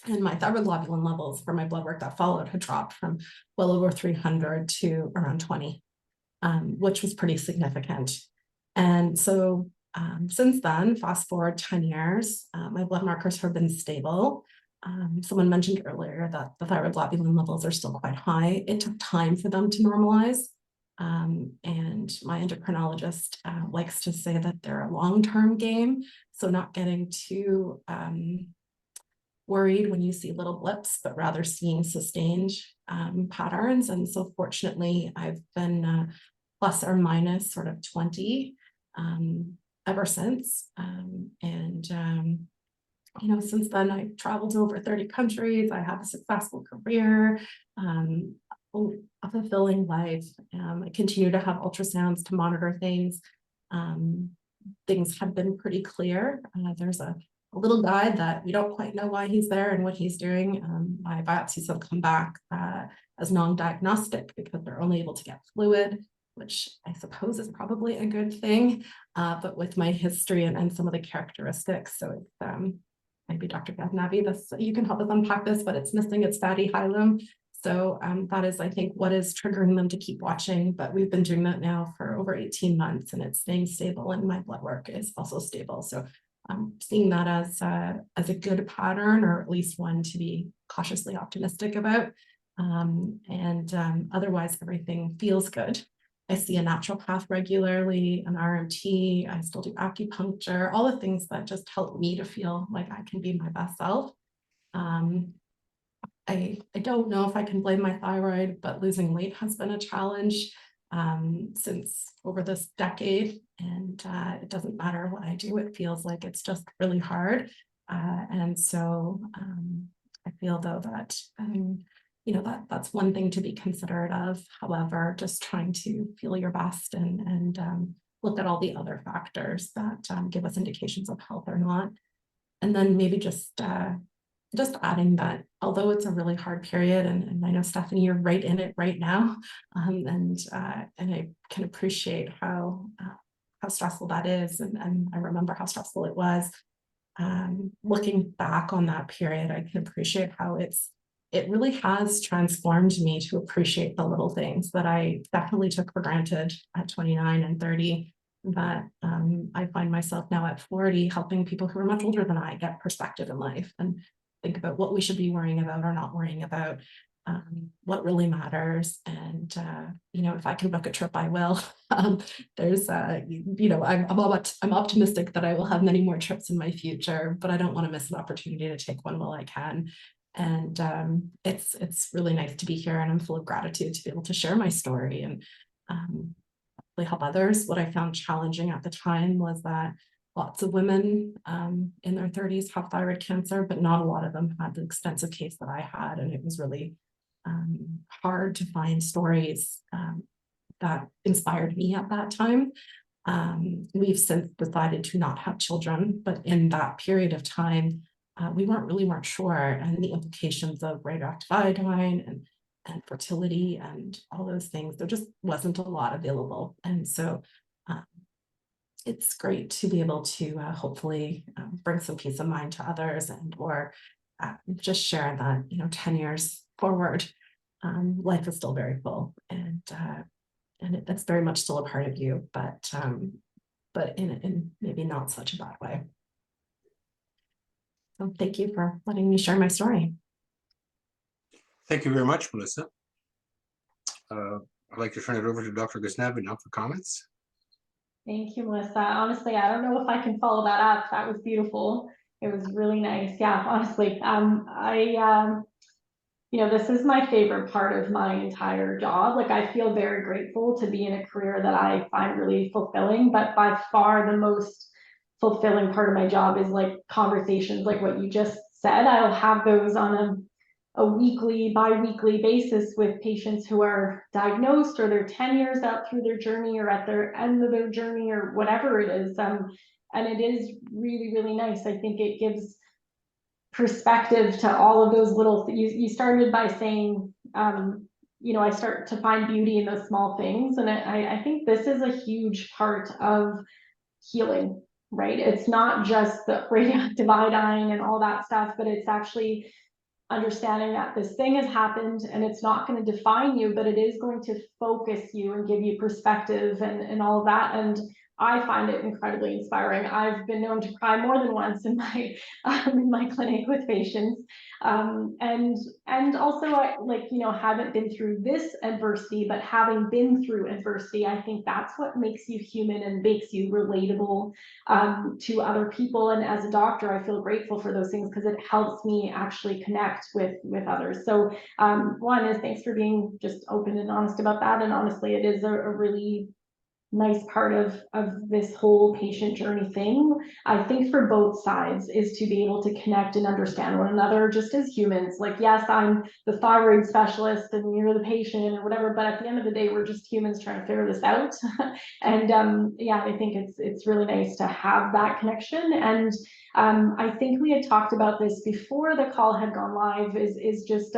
And my thyroid globulin levels for my blood work that followed had dropped from well over 300 to around 20, which was pretty significant. And so since then, fast forward 10 years, my blood markers have been stable. Someone mentioned earlier that the thyroid globulin levels are still quite high. It took time for them to normalize. And my endocrinologist likes to say that they're a long-term game. So not getting too worried when you see little blips, but rather seeing sustained patterns. And so fortunately, I've been plus or minus sort of 20 ever since. Since then I've traveled to over 30 countries. I have a successful career, a fulfilling life. I continue to have ultrasounds to monitor things. Things have been pretty clear. There's a little guy that we don't quite know why he's there and what he's doing. My biopsies have come back as non-diagnostic because they're only able to get fluid, which I suppose is probably a good thing, but with my history and some of the characteristics. So it's maybe Dr. Ghaznavi, you can help us unpack this, but it's missing its fatty hilum. So that is, I think, what is triggering them to keep watching. But we've been doing that now for over 18 months and it's staying stable, and my blood work is also stable. So I'm seeing that as a good pattern, or at least one to be cautiously optimistic about. Otherwise, everything feels good. I see a naturopath regularly, an RMT, I still do acupuncture, all the things that just help me to feel like I can be my best self. I don't know if I can blame my thyroid, but losing weight has been a challenge since over this decade. And it doesn't matter what I do, it feels like it's just really hard. And so I feel though that that's one thing to be considerate of. However, just trying to feel your best and look at all the other factors that give us indications of health or not. And then maybe just adding that, although it's a really hard period, and I know Stephanie, you're right in it right now, and I can appreciate how stressful that is, and I remember how stressful it was. Looking back on that period, I can appreciate how it really has transformed me to appreciate the little things that I definitely took for granted at 29 and 30, that I find myself now at 40 helping people who are much older than I get perspective in life and think about what we should be worrying about or not worrying about, what really matters. And if I can book a trip, I will. There's I'm optimistic that I will have many more trips in my future, but I don't want to miss an opportunity to take one while I can. And it's really nice to be here, and I'm full of gratitude to be able to share my story and hopefully help others. What I found challenging at the time was that lots of women in their 30s have thyroid cancer, but not a lot of them had the extensive case that I had. And it was really hard to find stories that inspired me at that time. We've since decided to not have children, but in that period of time, we weren't sure, and the implications of radioactive iodine and fertility and all those things. There just wasn't a lot available, and so it's great to be able to hopefully bring some peace of mind to others, and or just share that 10 years forward, life is still very full, and that's very much still a part of you, but in maybe not such a bad way. So thank you for letting me share my story. Thank you very much, Melissa. I'd like to turn it over to Dr. Ghaznavi now for comments. Thank you, Melissa. Honestly, I don't know if I can follow that up. That was beautiful. It was really nice. Yeah, honestly, this is my favorite part of my entire job. Like, I feel very grateful to be in a career that I find really fulfilling, but by far the most fulfilling part of my job is like conversations like what you just said. I'll have those on a weekly, bi-weekly basis with patients who are diagnosed, or they're 10 years out through their journey, or at their end of their journey, or whatever it is. And it is really, really nice. I think it gives perspective to all of those little things. You started by saying, I start to find beauty in those small things. And I think this is a huge part of healing, right? It's not just the radioactive iodine and all that stuff, but it's actually understanding that this thing has happened and it's not going to define you, but it is going to focus you and give you perspective and all of that. And I find it incredibly inspiring. I've been known to cry more than once in my clinic with patients, and also I haven't been through this adversity, but having been through adversity, I think that's what makes you human and makes you relatable to other people. And as a doctor, I feel grateful for those things because it helps me actually connect with others. So one is thanks for being just open and honest about that. And honestly, it is a really nice part of this whole patient journey thing, I think, for both sides, is to be able to connect and understand one another just as humans. Like, yes, I'm the thyroid specialist and you're the patient or whatever, but at the end of the day, we're just humans trying to figure this out. And yeah, I think it's really nice to have that connection. And I think we had talked about this before the call had gone live, is just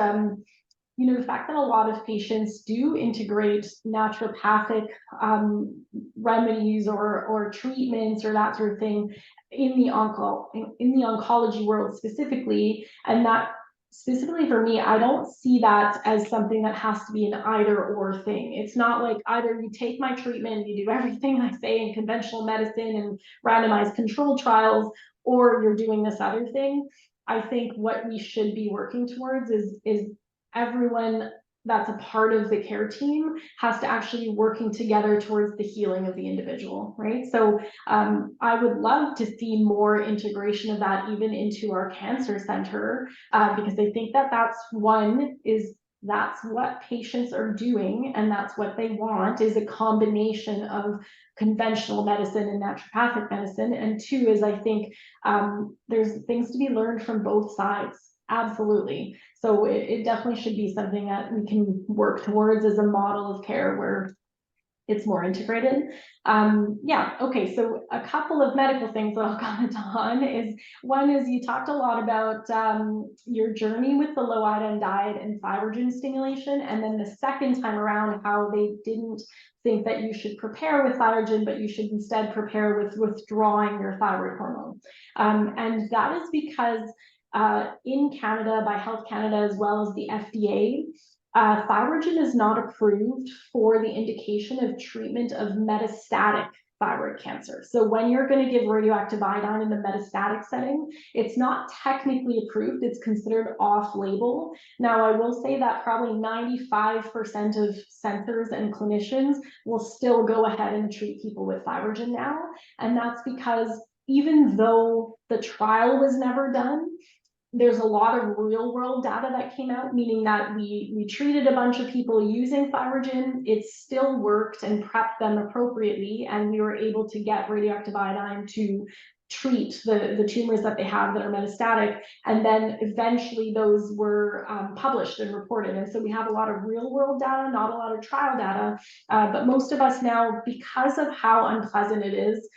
the fact that a lot of patients do integrate naturopathic remedies or treatments or that sort of thing in the oncology world specifically, and that specifically for me, I don't see that as something that has to be an either or thing. It's not like either you take my treatment, you do everything I say in conventional medicine and randomized controlled trials, or you're doing this other thing. I think what we should be working towards is everyone that's a part of the care team has to actually be working together towards the healing of the individual, right? So I would love to see more integration of that even into our cancer center, because I think that's what patients are doing, and that's what they want, is a combination of conventional medicine and naturopathic medicine. And two is, I think there's things to be learned from both sides. Absolutely. So it definitely should be something that we can work towards as a model of care where it's more integrated. Yeah, okay, so a couple of medical things that I'll comment on is, one is you talked a lot about your journey with the low iodine diet and thyrogen stimulation, and then the second time around how they didn't think that you should prepare with thyrogen, but you should instead prepare with withdrawing your thyroid hormone. And that is because in Canada, by Health Canada as well as the FDA, thyrogen is not approved for the indication of treatment of metastatic thyroid cancer. So when you're going to give radioactive iodine in the metastatic setting, it's not technically approved. It's considered off-label. Now, I will say that probably 95% of centers and clinicians will still go ahead and treat people with thyrogen now. And that's because even though the trial was never done, there's a lot of real world data that came out, meaning that we treated a bunch of people using thyrogen, it still worked and prepped them appropriately, and we were able to get radioactive iodine to treat the tumors that they have that are metastatic, and then eventually those were published and reported. And so we have a lot of real world data, not a lot of trial data, but most of us now, because of how unpleasant it is,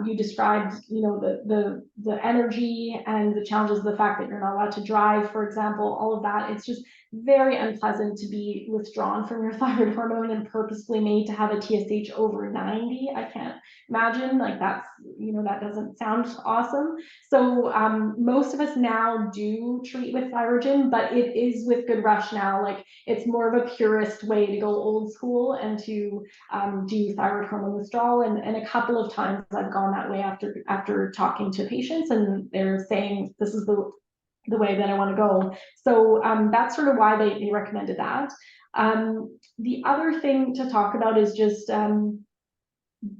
you described, you know, the energy and the challenges of the fact that you're not allowed to drive, for example, all of that. It's just very unpleasant to be withdrawn from your thyroid hormone and purposefully made to have a TSH over 90. I can't imagine, like, that's, you know, that doesn't sound awesome. So most of us now do treat with Thyrogen, but it is with good rationale. Like, it's more of a purist way to go old school and to do thyroid hormone withdrawal. And a couple of times I've gone that way after talking to patients, and they're saying this is the way that I want to go. So that's sort of why they recommended that. The other thing to talk about is just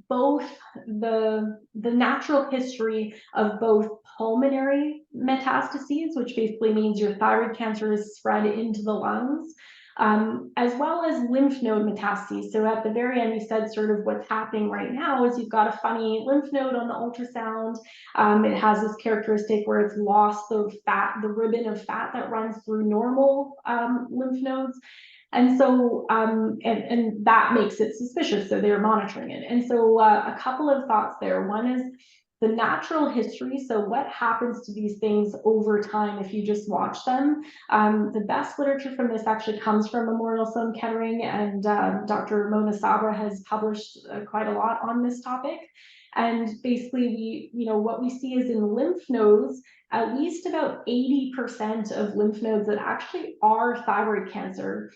both the natural history of both pulmonary metastases, which basically means your thyroid cancer is spread into the lungs, as well as lymph node metastases. So at the very end, you said sort of what's happening right now is you've got a funny lymph node on the ultrasound. It has this characteristic where it's lost the ribbon of fat that runs through normal lymph nodes. And so, and that makes it suspicious, so they're monitoring it. And so a couple of thoughts there. One is the natural history. So what happens to these things over time if you just watch them? The best literature from this actually comes from Memorial Sloan Kettering, and Dr. Mona Sabra has published quite a lot on this topic. And basically, what we see is in lymph nodes, at least about 80% of lymph nodes that actually are thyroid cancer,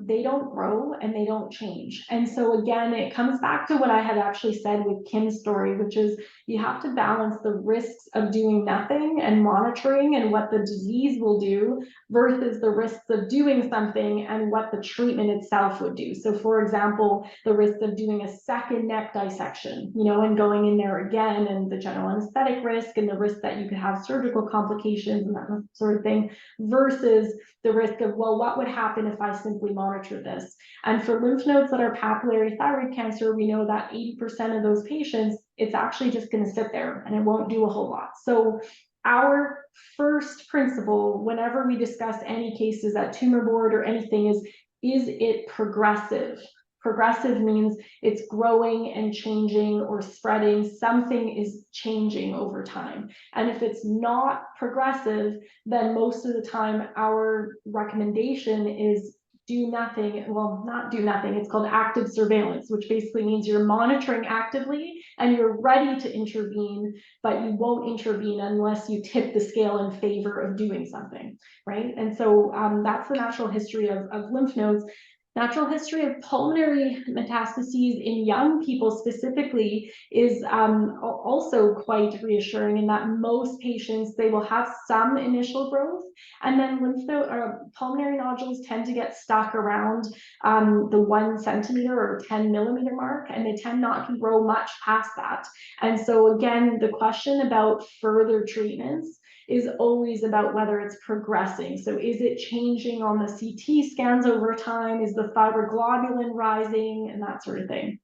they don't grow and they don't change. And so again, it comes back to what I had actually said with Kim's story, which is you have to balance the risks of doing nothing and monitoring and what the disease will do versus the risks of doing something and what the treatment itself would do. So for example, the risk of doing a second neck dissection, and going in there again, and the general anesthetic risk and the risk that you could have surgical complications and that sort of thing, versus the risk of, well, what would happen if I simply monitor this? And for lymph nodes that are papillary thyroid cancer, we know that 80% of those patients, it's actually just going to sit there and it won't do a whole lot. So our first principle, whenever we discuss any cases at tumor board or anything, is it progressive? Progressive means it's growing and changing or spreading. Something is changing over time. And if it's not progressive, then most of the time our recommendation is do nothing. Well, not do nothing. It's called active surveillance, which basically means you're monitoring actively and you're ready to intervene, but you won't intervene unless you tip the scale in favor of doing something, right? And so that's the natural history of lymph nodes. Natural history of pulmonary metastases in young people specifically is also quite reassuring in that most patients, they will have some initial growth, and then lymph node or pulmonary nodules tend to get stuck around the 1 centimeter or 10 millimeter mark, and they tend not to grow much past that. And so again, the question about further treatments is always about whether it's progressing. So is it changing on the CT scans over time? Is the thyroglobulin rising, and that sort of thing?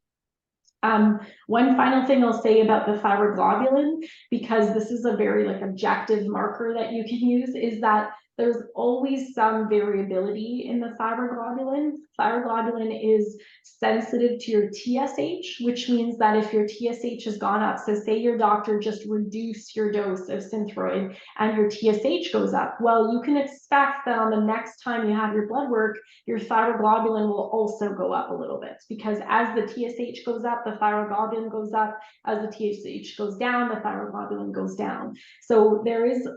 One final thing I'll say about the thyroglobulin, because this is a very objective marker that you can use, is that there's always some variability in the thyroglobulin. Thyroglobulin is sensitive to your TSH, which means that if your TSH has gone up, so say your doctor just reduced your dose of Synthroid and your TSH goes up, well, you can expect that on the next time you have your blood work, your thyroglobulin will also go up a little bit, because as the TSH goes up, the thyroglobulin goes up. As the TSH goes down, the thyroglobulin goes down. So there is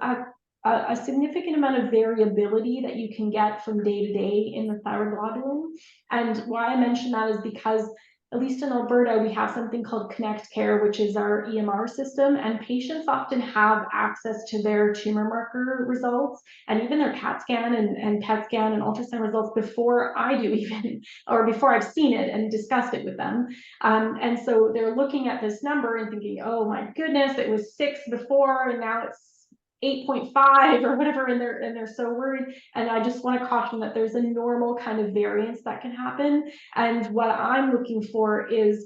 a significant amount of variability that you can get from day to day in the thyroglobulin. And why I mention that is because, at least in Alberta, we have something called Connect Care, which is our EMR system, and patients often have access to their tumor marker results and even their CAT scan and PET scan and ultrasound results before I do even, or before I've seen it and discussed it with them. And so they're looking at this number and thinking, oh my goodness, it was 6 before and now it's 8.5 or whatever, and they're so worried. And I just want to caution that there's a normal kind of variance that can happen. And what I'm looking for is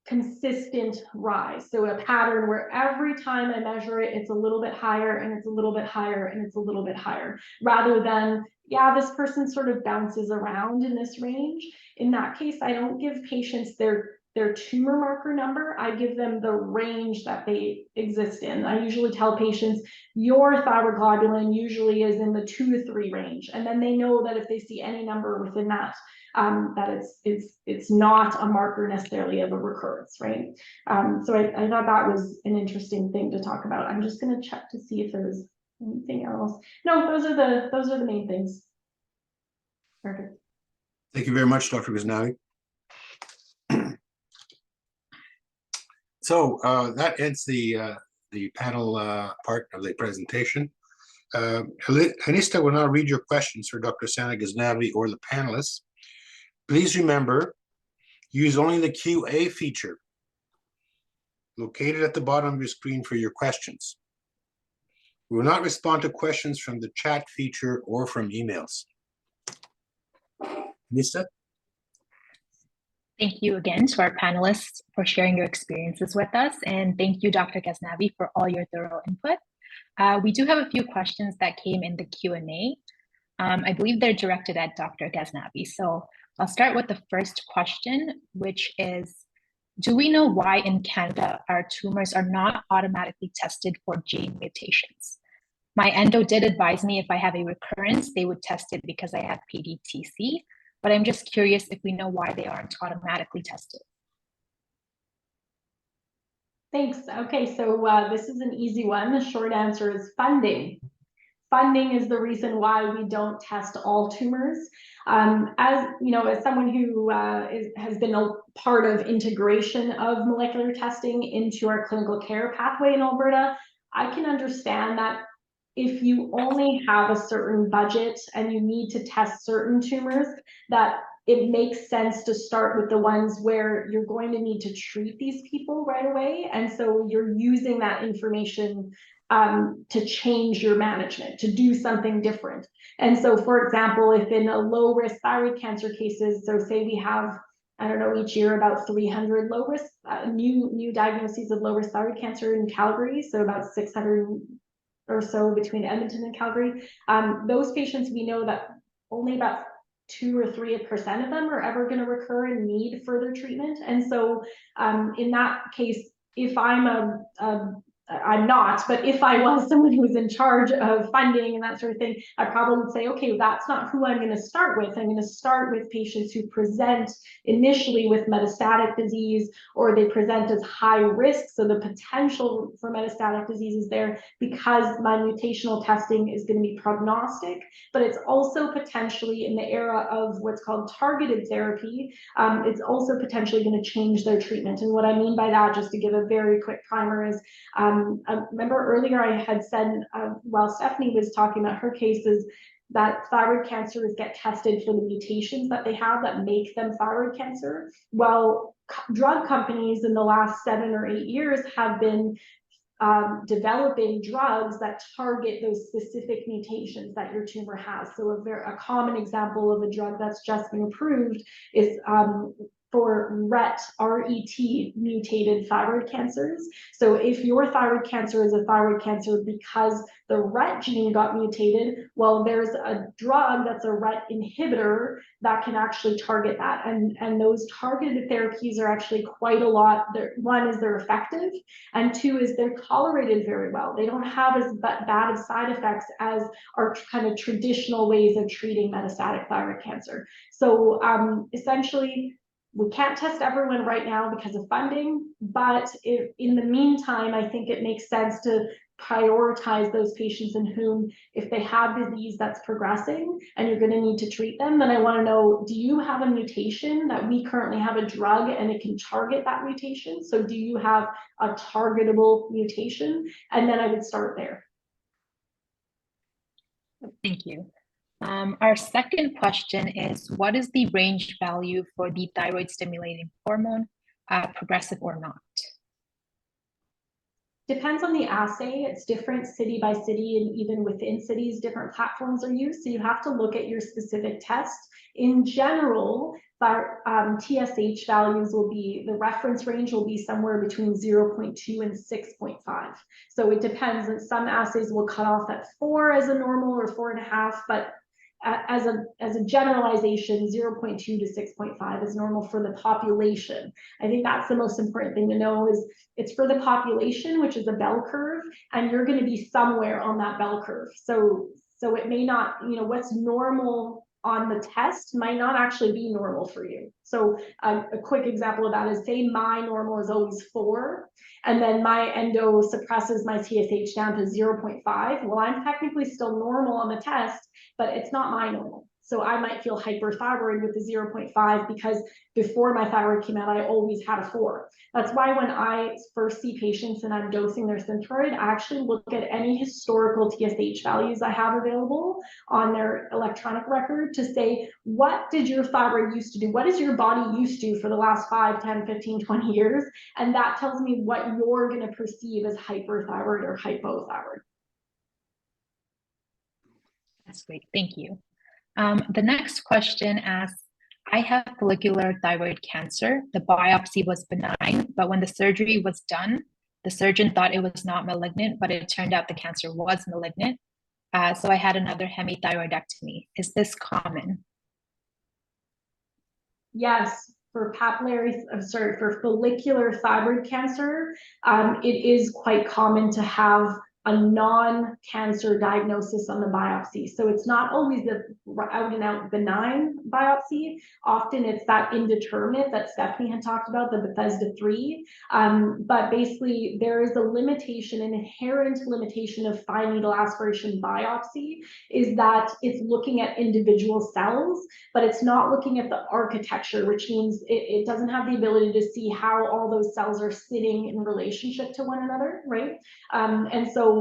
consistent rise. So a pattern where every time I measure it, it's a little bit higher and it's a little bit higher and it's a little bit higher, rather than, yeah, this person sort of bounces around in this range. In that case, I don't give patients their tumor marker number. I give them the range that they exist in. I usually tell patients your thyroid globulin usually is in the 2 to 3 range, and then they know that if they see any number within that, that it's not a marker necessarily of a recurrence, right? So I thought that was an interesting thing to talk about. I'm just going to check to see if there's anything else. No, those are the main things. Perfect. Thank you very much, Dr. Ghaznavi. So that ends the panel part of the presentation. Anista will now read your questions for Dr. Sana Ghaznavi or the panelists. Please remember, use only the QA feature located at the bottom of your screen for your questions. We will not respond to questions from the chat feature or from emails. Anista? Thank you again to our panelists for sharing your experiences with us. And thank you, Dr. Ghaznavi, for all your thorough input. We do have a few questions that came in the Q&A. I believe they're directed at Dr. Ghaznavi. So I'll start with the first question, which is, do we know why in Canada our tumors are not automatically tested for gene mutations? My endo did advise me if I have a recurrence, they would test it because I have PDTC, but I'm just curious if we know why they aren't automatically tested. Thanks. Okay, so this is an easy one. The short answer is funding. Funding is the reason why we don't test all tumors. As you know, as someone who has been a part of integration of molecular testing into our clinical care pathway in Alberta, I can understand that if you only have a certain budget and you need to test certain tumors, that it makes sense to start with the ones where you're going to need to treat these people right away. And so you're using that information to change your management, to do something different. And so, for example, if in a low risk thyroid cancer cases, so say we have, I don't know, each year about 300 low risk new diagnoses of low risk thyroid cancer in Calgary, so about 600 or so between Edmonton and Calgary. Those patients, we know that only about 2 or 3% of them are ever going to recur and need further treatment. And so in that case, if I'm not, but if I was someone who was in charge of funding and that sort of thing, I probably would say, okay, that's not who I'm going to start with. I'm going to start with patients who present initially with metastatic disease, or they present as high risk. So the potential for metastatic disease is there because my mutational testing is going to be prognostic, but it's also potentially in the era of what's called targeted therapy. It's also potentially going to change their treatment. And what I mean by that, just to give a very quick primer, is I remember earlier I had said, while Stephanie was talking about her cases, that thyroid cancers get tested for the mutations that they have that make them thyroid cancer. Well, drug companies in the last 7 or 8 years have been developing drugs that target those specific mutations that your tumor has. So a common example of a drug that's just been approved is for RET mutated thyroid cancers. So if your thyroid cancer is a thyroid cancer because the RET gene got mutated, well, there's a drug that's a RET inhibitor that can actually target that. And those targeted therapies are actually quite a lot. One is they're effective, and two is they're tolerated very well. They don't have as bad of side effects as our kind of traditional ways of treating metastatic thyroid cancer. So essentially, we can't test everyone right now because of funding, but if in the meantime, I think it makes sense to prioritize those patients in whom, if they have disease that's progressing and you're going to need to treat them, then I want to know, do you have a mutation that we currently have a drug and it can target that mutation? So do you have a targetable mutation? And then I would start there. Thank you. Our second question is, what is the range value for the thyroid stimulating hormone, progressive or not? Depends on the assay. It's different city by city, and even within cities, different platforms are used. So you have to look at your specific test. In general, TSH values will be, the reference range will be somewhere between 0.2 and 6.5. So it depends, and some assays will cut off at 4 as a normal or 4.5, but as a generalization, 0.2 to 6.5 is normal for the population. I think that's the most important thing to know, is it's for the population, which is a bell curve, and you're going to be somewhere on that bell curve. So it may not, what's normal on the test might not actually be normal for you. So a quick example of that is, say my normal is always 4, and then my endo suppresses my TSH down to 0.5. Well, I'm technically still normal on the test, but it's not my normal. So I might feel hyperthyroid with the 0.5 because before my thyroid came out, I always had a 4. That's why when I first see patients and I'm dosing their Synthroid, I actually look at any historical TSH values I have available on their electronic record to say, what did your thyroid used to do? What is your body used to for the last 5, 10, 15, 20 years? And that tells me what you're going to perceive as hyperthyroid or hypothyroid. That's great. Thank you. The next question asks, I have follicular thyroid cancer. The biopsy was benign, but when the surgery was done, the surgeon thought it was not malignant, but it turned out the cancer was malignant. So I had another hemithyroidectomy. Is this common? Yes, for for follicular thyroid cancer, it is quite common to have a non-cancer diagnosis on the biopsy. So it's not always the out and out benign biopsy. Often it's that indeterminate that Stephanie had talked about, the Bethesda 3. But basically there is a limitation, an inherent limitation of fine needle aspiration biopsy, is that it's looking at individual cells, but it's not looking at the architecture, which means it doesn't have the ability to see how all those cells are sitting in relationship to one another, right? And so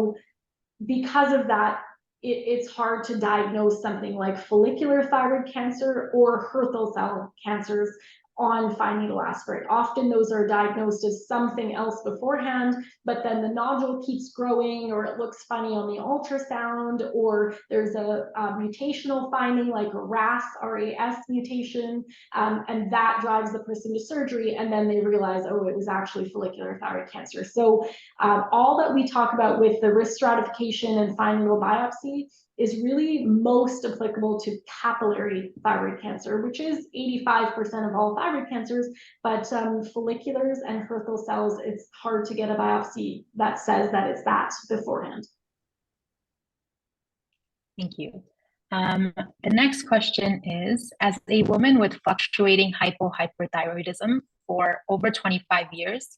because of that, it's hard to diagnose something like follicular thyroid cancer or Hürthle cell cancers on fine needle aspirate. Often those are diagnosed as something else beforehand, but then the nodule keeps growing, or it looks funny on the ultrasound, or there's a mutational finding like a RAS mutation, and that drives the person to surgery, and then they realize, oh, it was actually follicular thyroid cancer. So all that we talk about with the risk stratification and fine needle biopsy is really most applicable to papillary thyroid cancer, which is 85% of all thyroid cancers, but folliculars and Hürthle cells, it's hard to get a biopsy that says that it's that beforehand. Thank you. The next question is, as a woman with fluctuating hypothyroidism for over 25 years,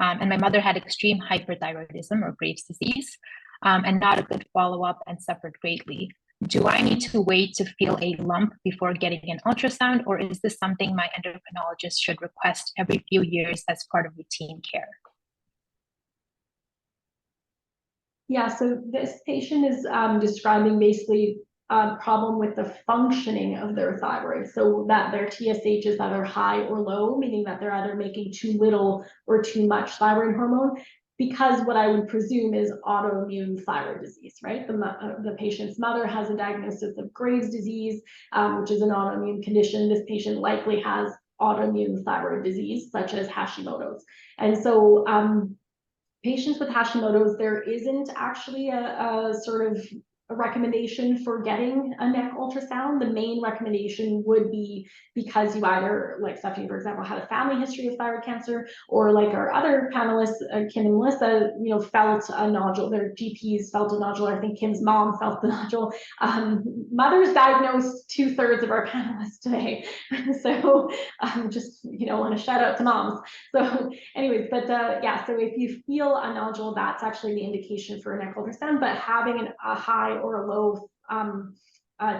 and my mother had extreme hyperthyroidism or Graves' disease, and not a good follow-up and suffered greatly. Do I need to wait to feel a lump before getting an ultrasound, or is this something my endocrinologist should request every few years as part of routine care? Yeah, so this patient is describing basically a problem with the functioning of their thyroid, so that their TSH is either high or low, meaning that they're either making too little or too much thyroid hormone, because what I would presume is autoimmune thyroid disease, right? The patient's mother has a diagnosis of Graves' disease, which is an autoimmune condition. This patient likely has autoimmune thyroid disease, such as Hashimoto's. And so patients with Hashimoto's, there isn't actually a sort of a recommendation for getting a neck ultrasound. The main recommendation would be because you either, like Stephanie, for example, had a family history of thyroid cancer, or like our other panelists, Kim and Melissa, felt a nodule. Their GPs felt a nodule. I think Kim's mom felt the nodule. Mothers diagnosed 2/3 of our panelists today. So just, want to shout out to moms. So anyways, but yeah, so if you feel a nodule, that's actually the indication for a neck ultrasound, but having a high or a low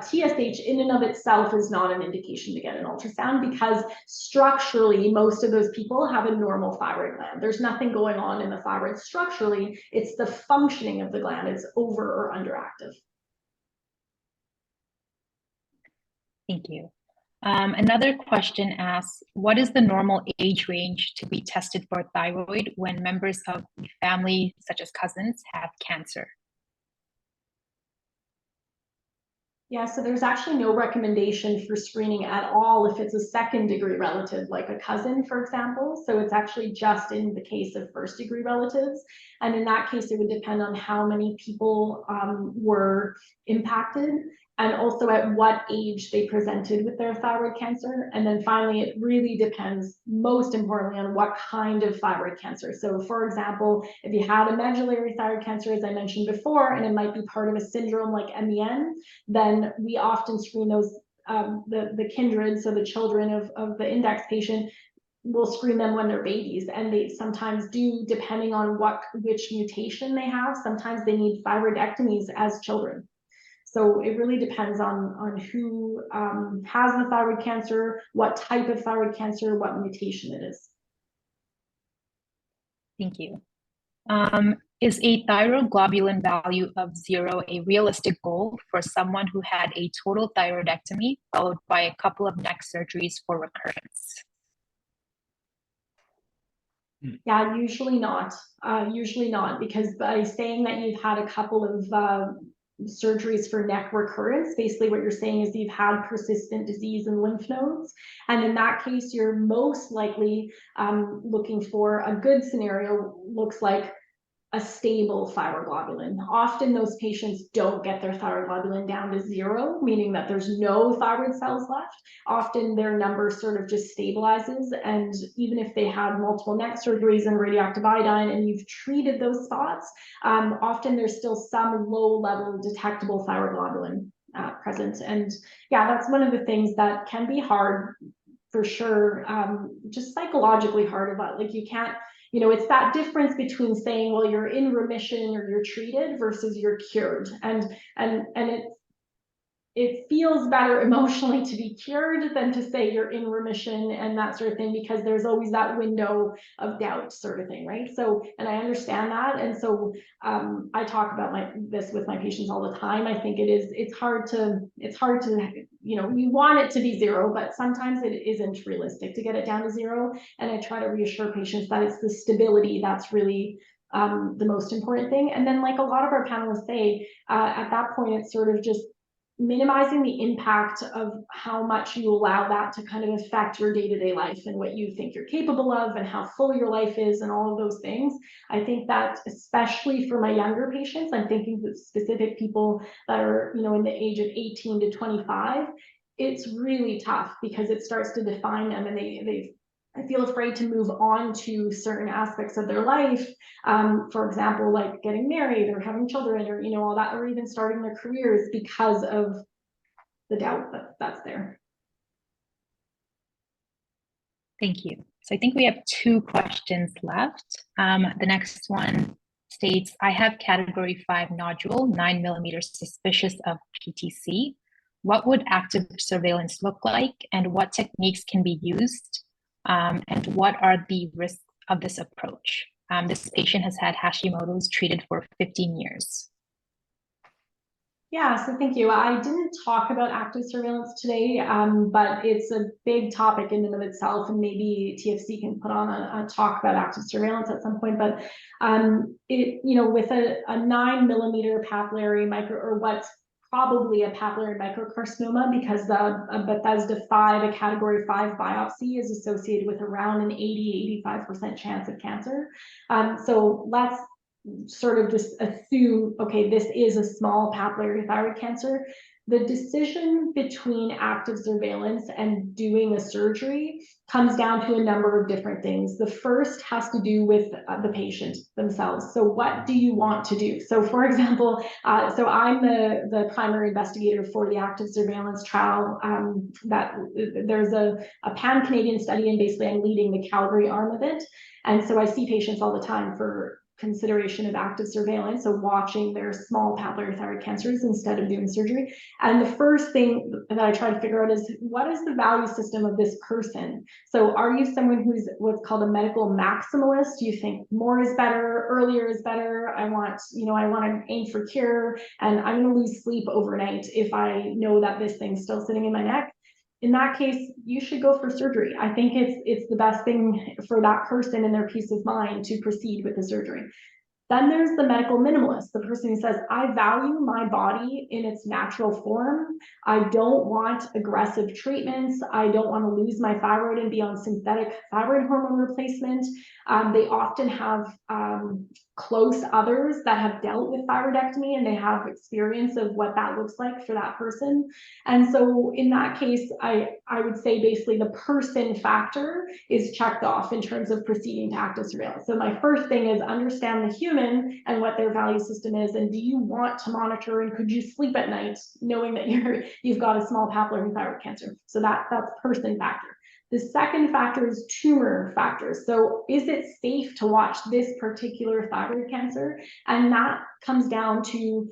TSH in and of itself is not an indication to get an ultrasound, because structurally, most of those people have a normal thyroid gland. There's nothing going on in the thyroid structurally. It's the functioning of the gland is over or underactive. Thank you. Another question asks, what is the normal age range to be tested for thyroid when members of the family, such as cousins, have cancer? Yeah, so there's actually no recommendation for screening at all if it's a second degree relative, like a cousin, for example. So it's actually just in the case of first degree relatives. And in that case, it would depend on how many people were impacted, and also at what age they presented with their thyroid cancer. And then finally, it really depends, most importantly, on what kind of thyroid cancer. So for example, if you had a medullary thyroid cancer, as I mentioned before, and it might be part of a syndrome like MEN, then we often screen those, the kindred, so the children of the index patient, we'll screen them when they're babies, and they sometimes do, depending on which mutation they have, sometimes they need thyroidectomies as children. So it really depends on who has the thyroid cancer, what type of thyroid cancer, what mutation it is. Thank you. Is a thyroid globulin value of 0 a realistic goal for someone who had a total thyroidectomy followed by a couple of neck surgeries for recurrence? Yeah, usually not. Usually not, because by saying that you've had a couple of surgeries for neck recurrence, basically what you're saying is you've had persistent disease in lymph nodes. And in that case, you're most likely looking for a good scenario, looks like a stable thyroglobulin. Often those patients don't get their thyroglobulin down to 0, meaning that there's no thyroid cells left. Often their number sort of just stabilizes, and even if they have multiple neck surgeries and radioactive iodine and you've treated those spots, often there's still some low level detectable thyroglobulin present. And yeah, that's one of the things that can be hard for sure, just psychologically hard about, like, you can't, you know, it's that difference between saying, well, you're in remission or you're treated versus you're cured. And it feels better emotionally to be cured than to say you're in remission and that sort of thing, because there's always that window of doubt sort of thing, right? So, and I understand that. And so I talk about this with my patients all the time. I think it's hard to, you know, you want it to be 0, but sometimes it isn't realistic to get it down to 0. And I try to reassure patients that it's the stability that's really the most important thing. And then, like a lot of our panelists say, at that point, it's sort of just minimizing the impact of how much you allow that to kind of affect your day-to-day life and what you think you're capable of and how full your life is and all of those things. I think that especially for my younger patients, I'm thinking of specific people that are, you know, in the age of 18 to 25, it's really tough because it starts to define them, and I feel afraid to move on to certain aspects of their life. For example, like getting married or having children, or, you know, all that, or even starting their careers because of the doubt that's there. Thank you. So I think we have 2 questions left. The next one states, I have category 5 nodule, 9 millimeters, suspicious of PTC. What would active surveillance look like, and what techniques can be used? And what are the risks of this approach? This patient has had Hashimoto's treated for 15 years. Yeah, so thank you. I didn't talk about active surveillance today, but it's a big topic in and of itself, and maybe TFC can put on a talk about active surveillance at some point. But it, you know, with a 9 millimeter papillary micro, or what's probably a papillary microcarcinoma, because a Bethesda 5, a category 5 biopsy is associated with around an 80–85% chance of cancer. So let's sort of just assume, okay, this is a small papillary thyroid cancer. The decision between active surveillance and doing a surgery comes down to a number of different things. The first has to do with the patient themselves. So what do you want to do? So for example, so I'm the primary investigator for the active surveillance trial. That there's a pan-Canadian study, and basically I'm leading the Calgary arm of it. And so I see patients all the time for consideration of active surveillance, so watching their small papillary thyroid cancers instead of doing surgery. And the first thing that I try to figure out is, what is the value system of this person? So are you someone who's what's called a medical maximalist? Do you think more is better, earlier is better? I want to aim for cure, and I'm going to lose sleep overnight if I know that this thing's still sitting in my neck. in that case, you should go for surgery. I think it's the best thing for that person and their peace of mind to proceed with the surgery. Then there's the medical minimalist, the person who says, I value my body in its natural form. I don't want aggressive treatments. I don't want to lose my thyroid and be on synthetic thyroid hormone replacement. They often have close others that have dealt with thyroidectomy, and they have experience of what that looks like for that person. And so in that case, I would say basically the person factor is checked off in terms of proceeding to active surveillance. So my first thing is understand the human and what their value system is, and do you want to monitor, and could you sleep at night knowing that you've got a small papillary thyroid cancer? So that's person factor. The second factor is tumor factors. So is it safe to watch this particular thyroid cancer? And that comes down to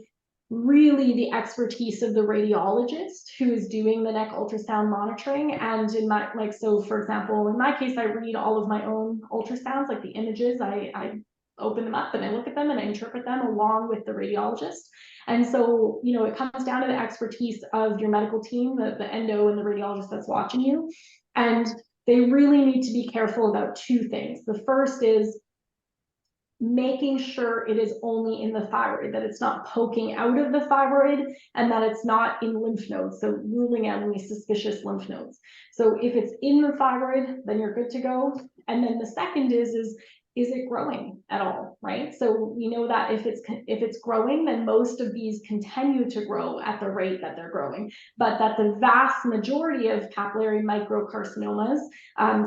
really the expertise of the radiologist who is doing the neck ultrasound monitoring. And in my, like, so for example, in my case, I read all of my own ultrasounds, like the images, I open them up and I look at them and I interpret them along with the radiologist. And so, you know, it comes down to the expertise of your medical team, the endo and the radiologist that's watching you. And they really need to be careful about two things. The first is making sure it is only in the thyroid, that it's not poking out of the thyroid, and that it's not in lymph nodes. So ruling out any suspicious lymph nodes. So if it's in the thyroid, then you're good to go. And then the second is it growing at all, right? So we know that if it's growing, then most of these continue to grow at the rate that they're growing, but that the vast majority of papillary microcarcinomas,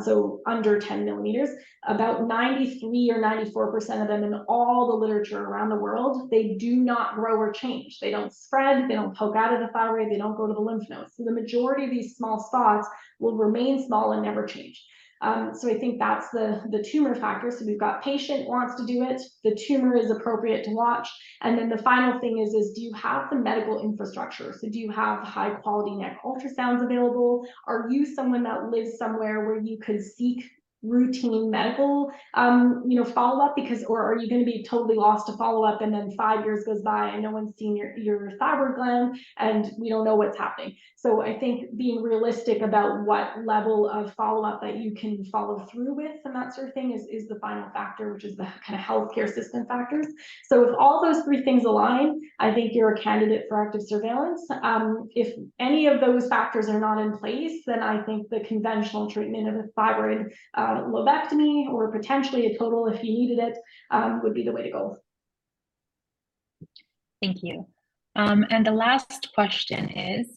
so under 10 millimeters, about 93 or 94% of them in all the literature around the world, they do not grow or change. They don't spread, they don't poke out of the thyroid, they don't go to the lymph nodes. So the majority of these small spots will remain small and never change. So I think that's the tumor factor. So we've got patient wants to do it, the tumor is appropriate to watch. And then the final thing is do you have the medical infrastructure? So do you have high quality neck ultrasounds available? Are you someone that lives somewhere where you could seek routine medical follow-up, because, or are you going to be totally lost to follow-up and then 5 years goes by and no one's seen your thyroid gland and we don't know what's happening? So I think being realistic about what level of follow-up that you can follow through with and that sort of thing is the final factor, which is the kind of healthcare system factors. So if all those three things align, I think you're a candidate for active surveillance. If any of those factors are not in place, then I think the conventional treatment of a thyroid lobectomy, or potentially a total if you needed it, would be the way to go. Thank you. And the last question is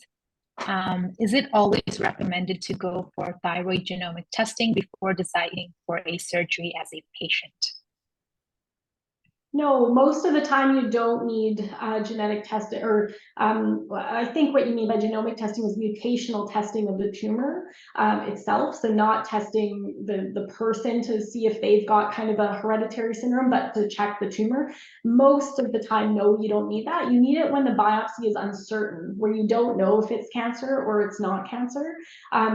it always recommended to go for thyroid genomic testing before deciding for a surgery as a patient? No, most of the time you don't need genetic testing, or I think what you mean by genomic testing is mutational testing of the tumor itself. So not testing the person to see if they've got kind of a hereditary syndrome, but to check the tumor. Most of the time, no, you don't need that. You need it when the biopsy is uncertain, where you don't know if it's cancer or it's not cancer.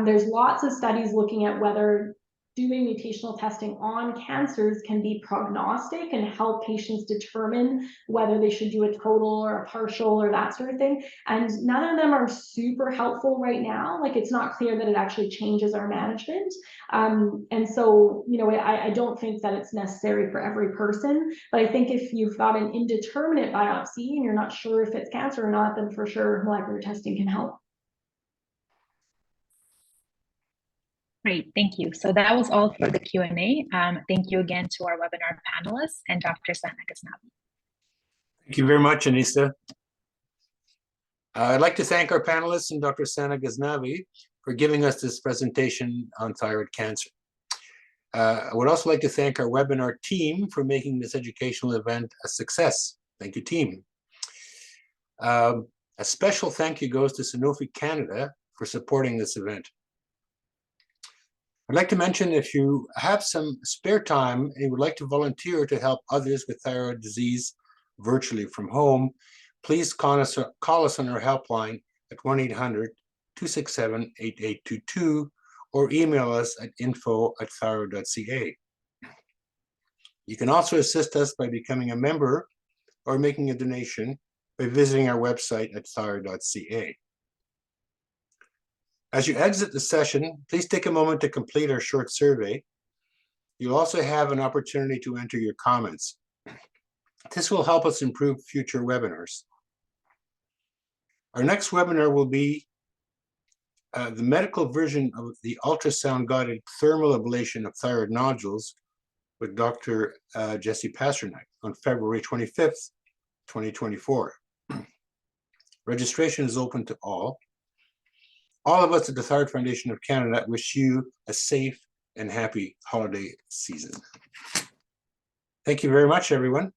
There's lots of studies looking at whether doing mutational testing on cancers can be prognostic and help patients determine whether they should do a total or a partial or that sort of thing. And none of them are super helpful right now. Like, it's not clear that it actually changes our management. And so, you know, I don't think that it's necessary for every person, but I think if you've got an indeterminate biopsy and you're not sure if it's cancer or not, then for sure molecular testing can help. Great, thank you. So that was all for the Q&A. Thank you again to our webinar panelists and Dr. Ghaznavi. Thank you very much, Anissa. I'd like to thank our panelists and Dr. Ghaznavi for giving us this presentation on thyroid cancer. I would also like to thank our webinar team for making this educational event a success. Thank you, team. A special thank you goes to Sanofi Canada for supporting this event. I'd like to mention, if you have some spare time and you would like to volunteer to help others with thyroid disease virtually from home, please call us on our helpline at 1-800-267-8822 or email us at info@thyroid.ca. You can also assist us by becoming a member or making a donation by visiting our website at thyroid.ca. As you exit the session, please take a moment to complete our short survey. You'll also have an opportunity to enter your comments. This will help us improve future webinars. Our next webinar will be the medical version of the ultrasound-guided thermal ablation of thyroid nodules with Dr. Jesse Pasternak on February 25th, 2024. Registration is open to all. All of us at the Thyroid Foundation of Canada wish you a safe and happy holiday season. Thank you very much, everyone.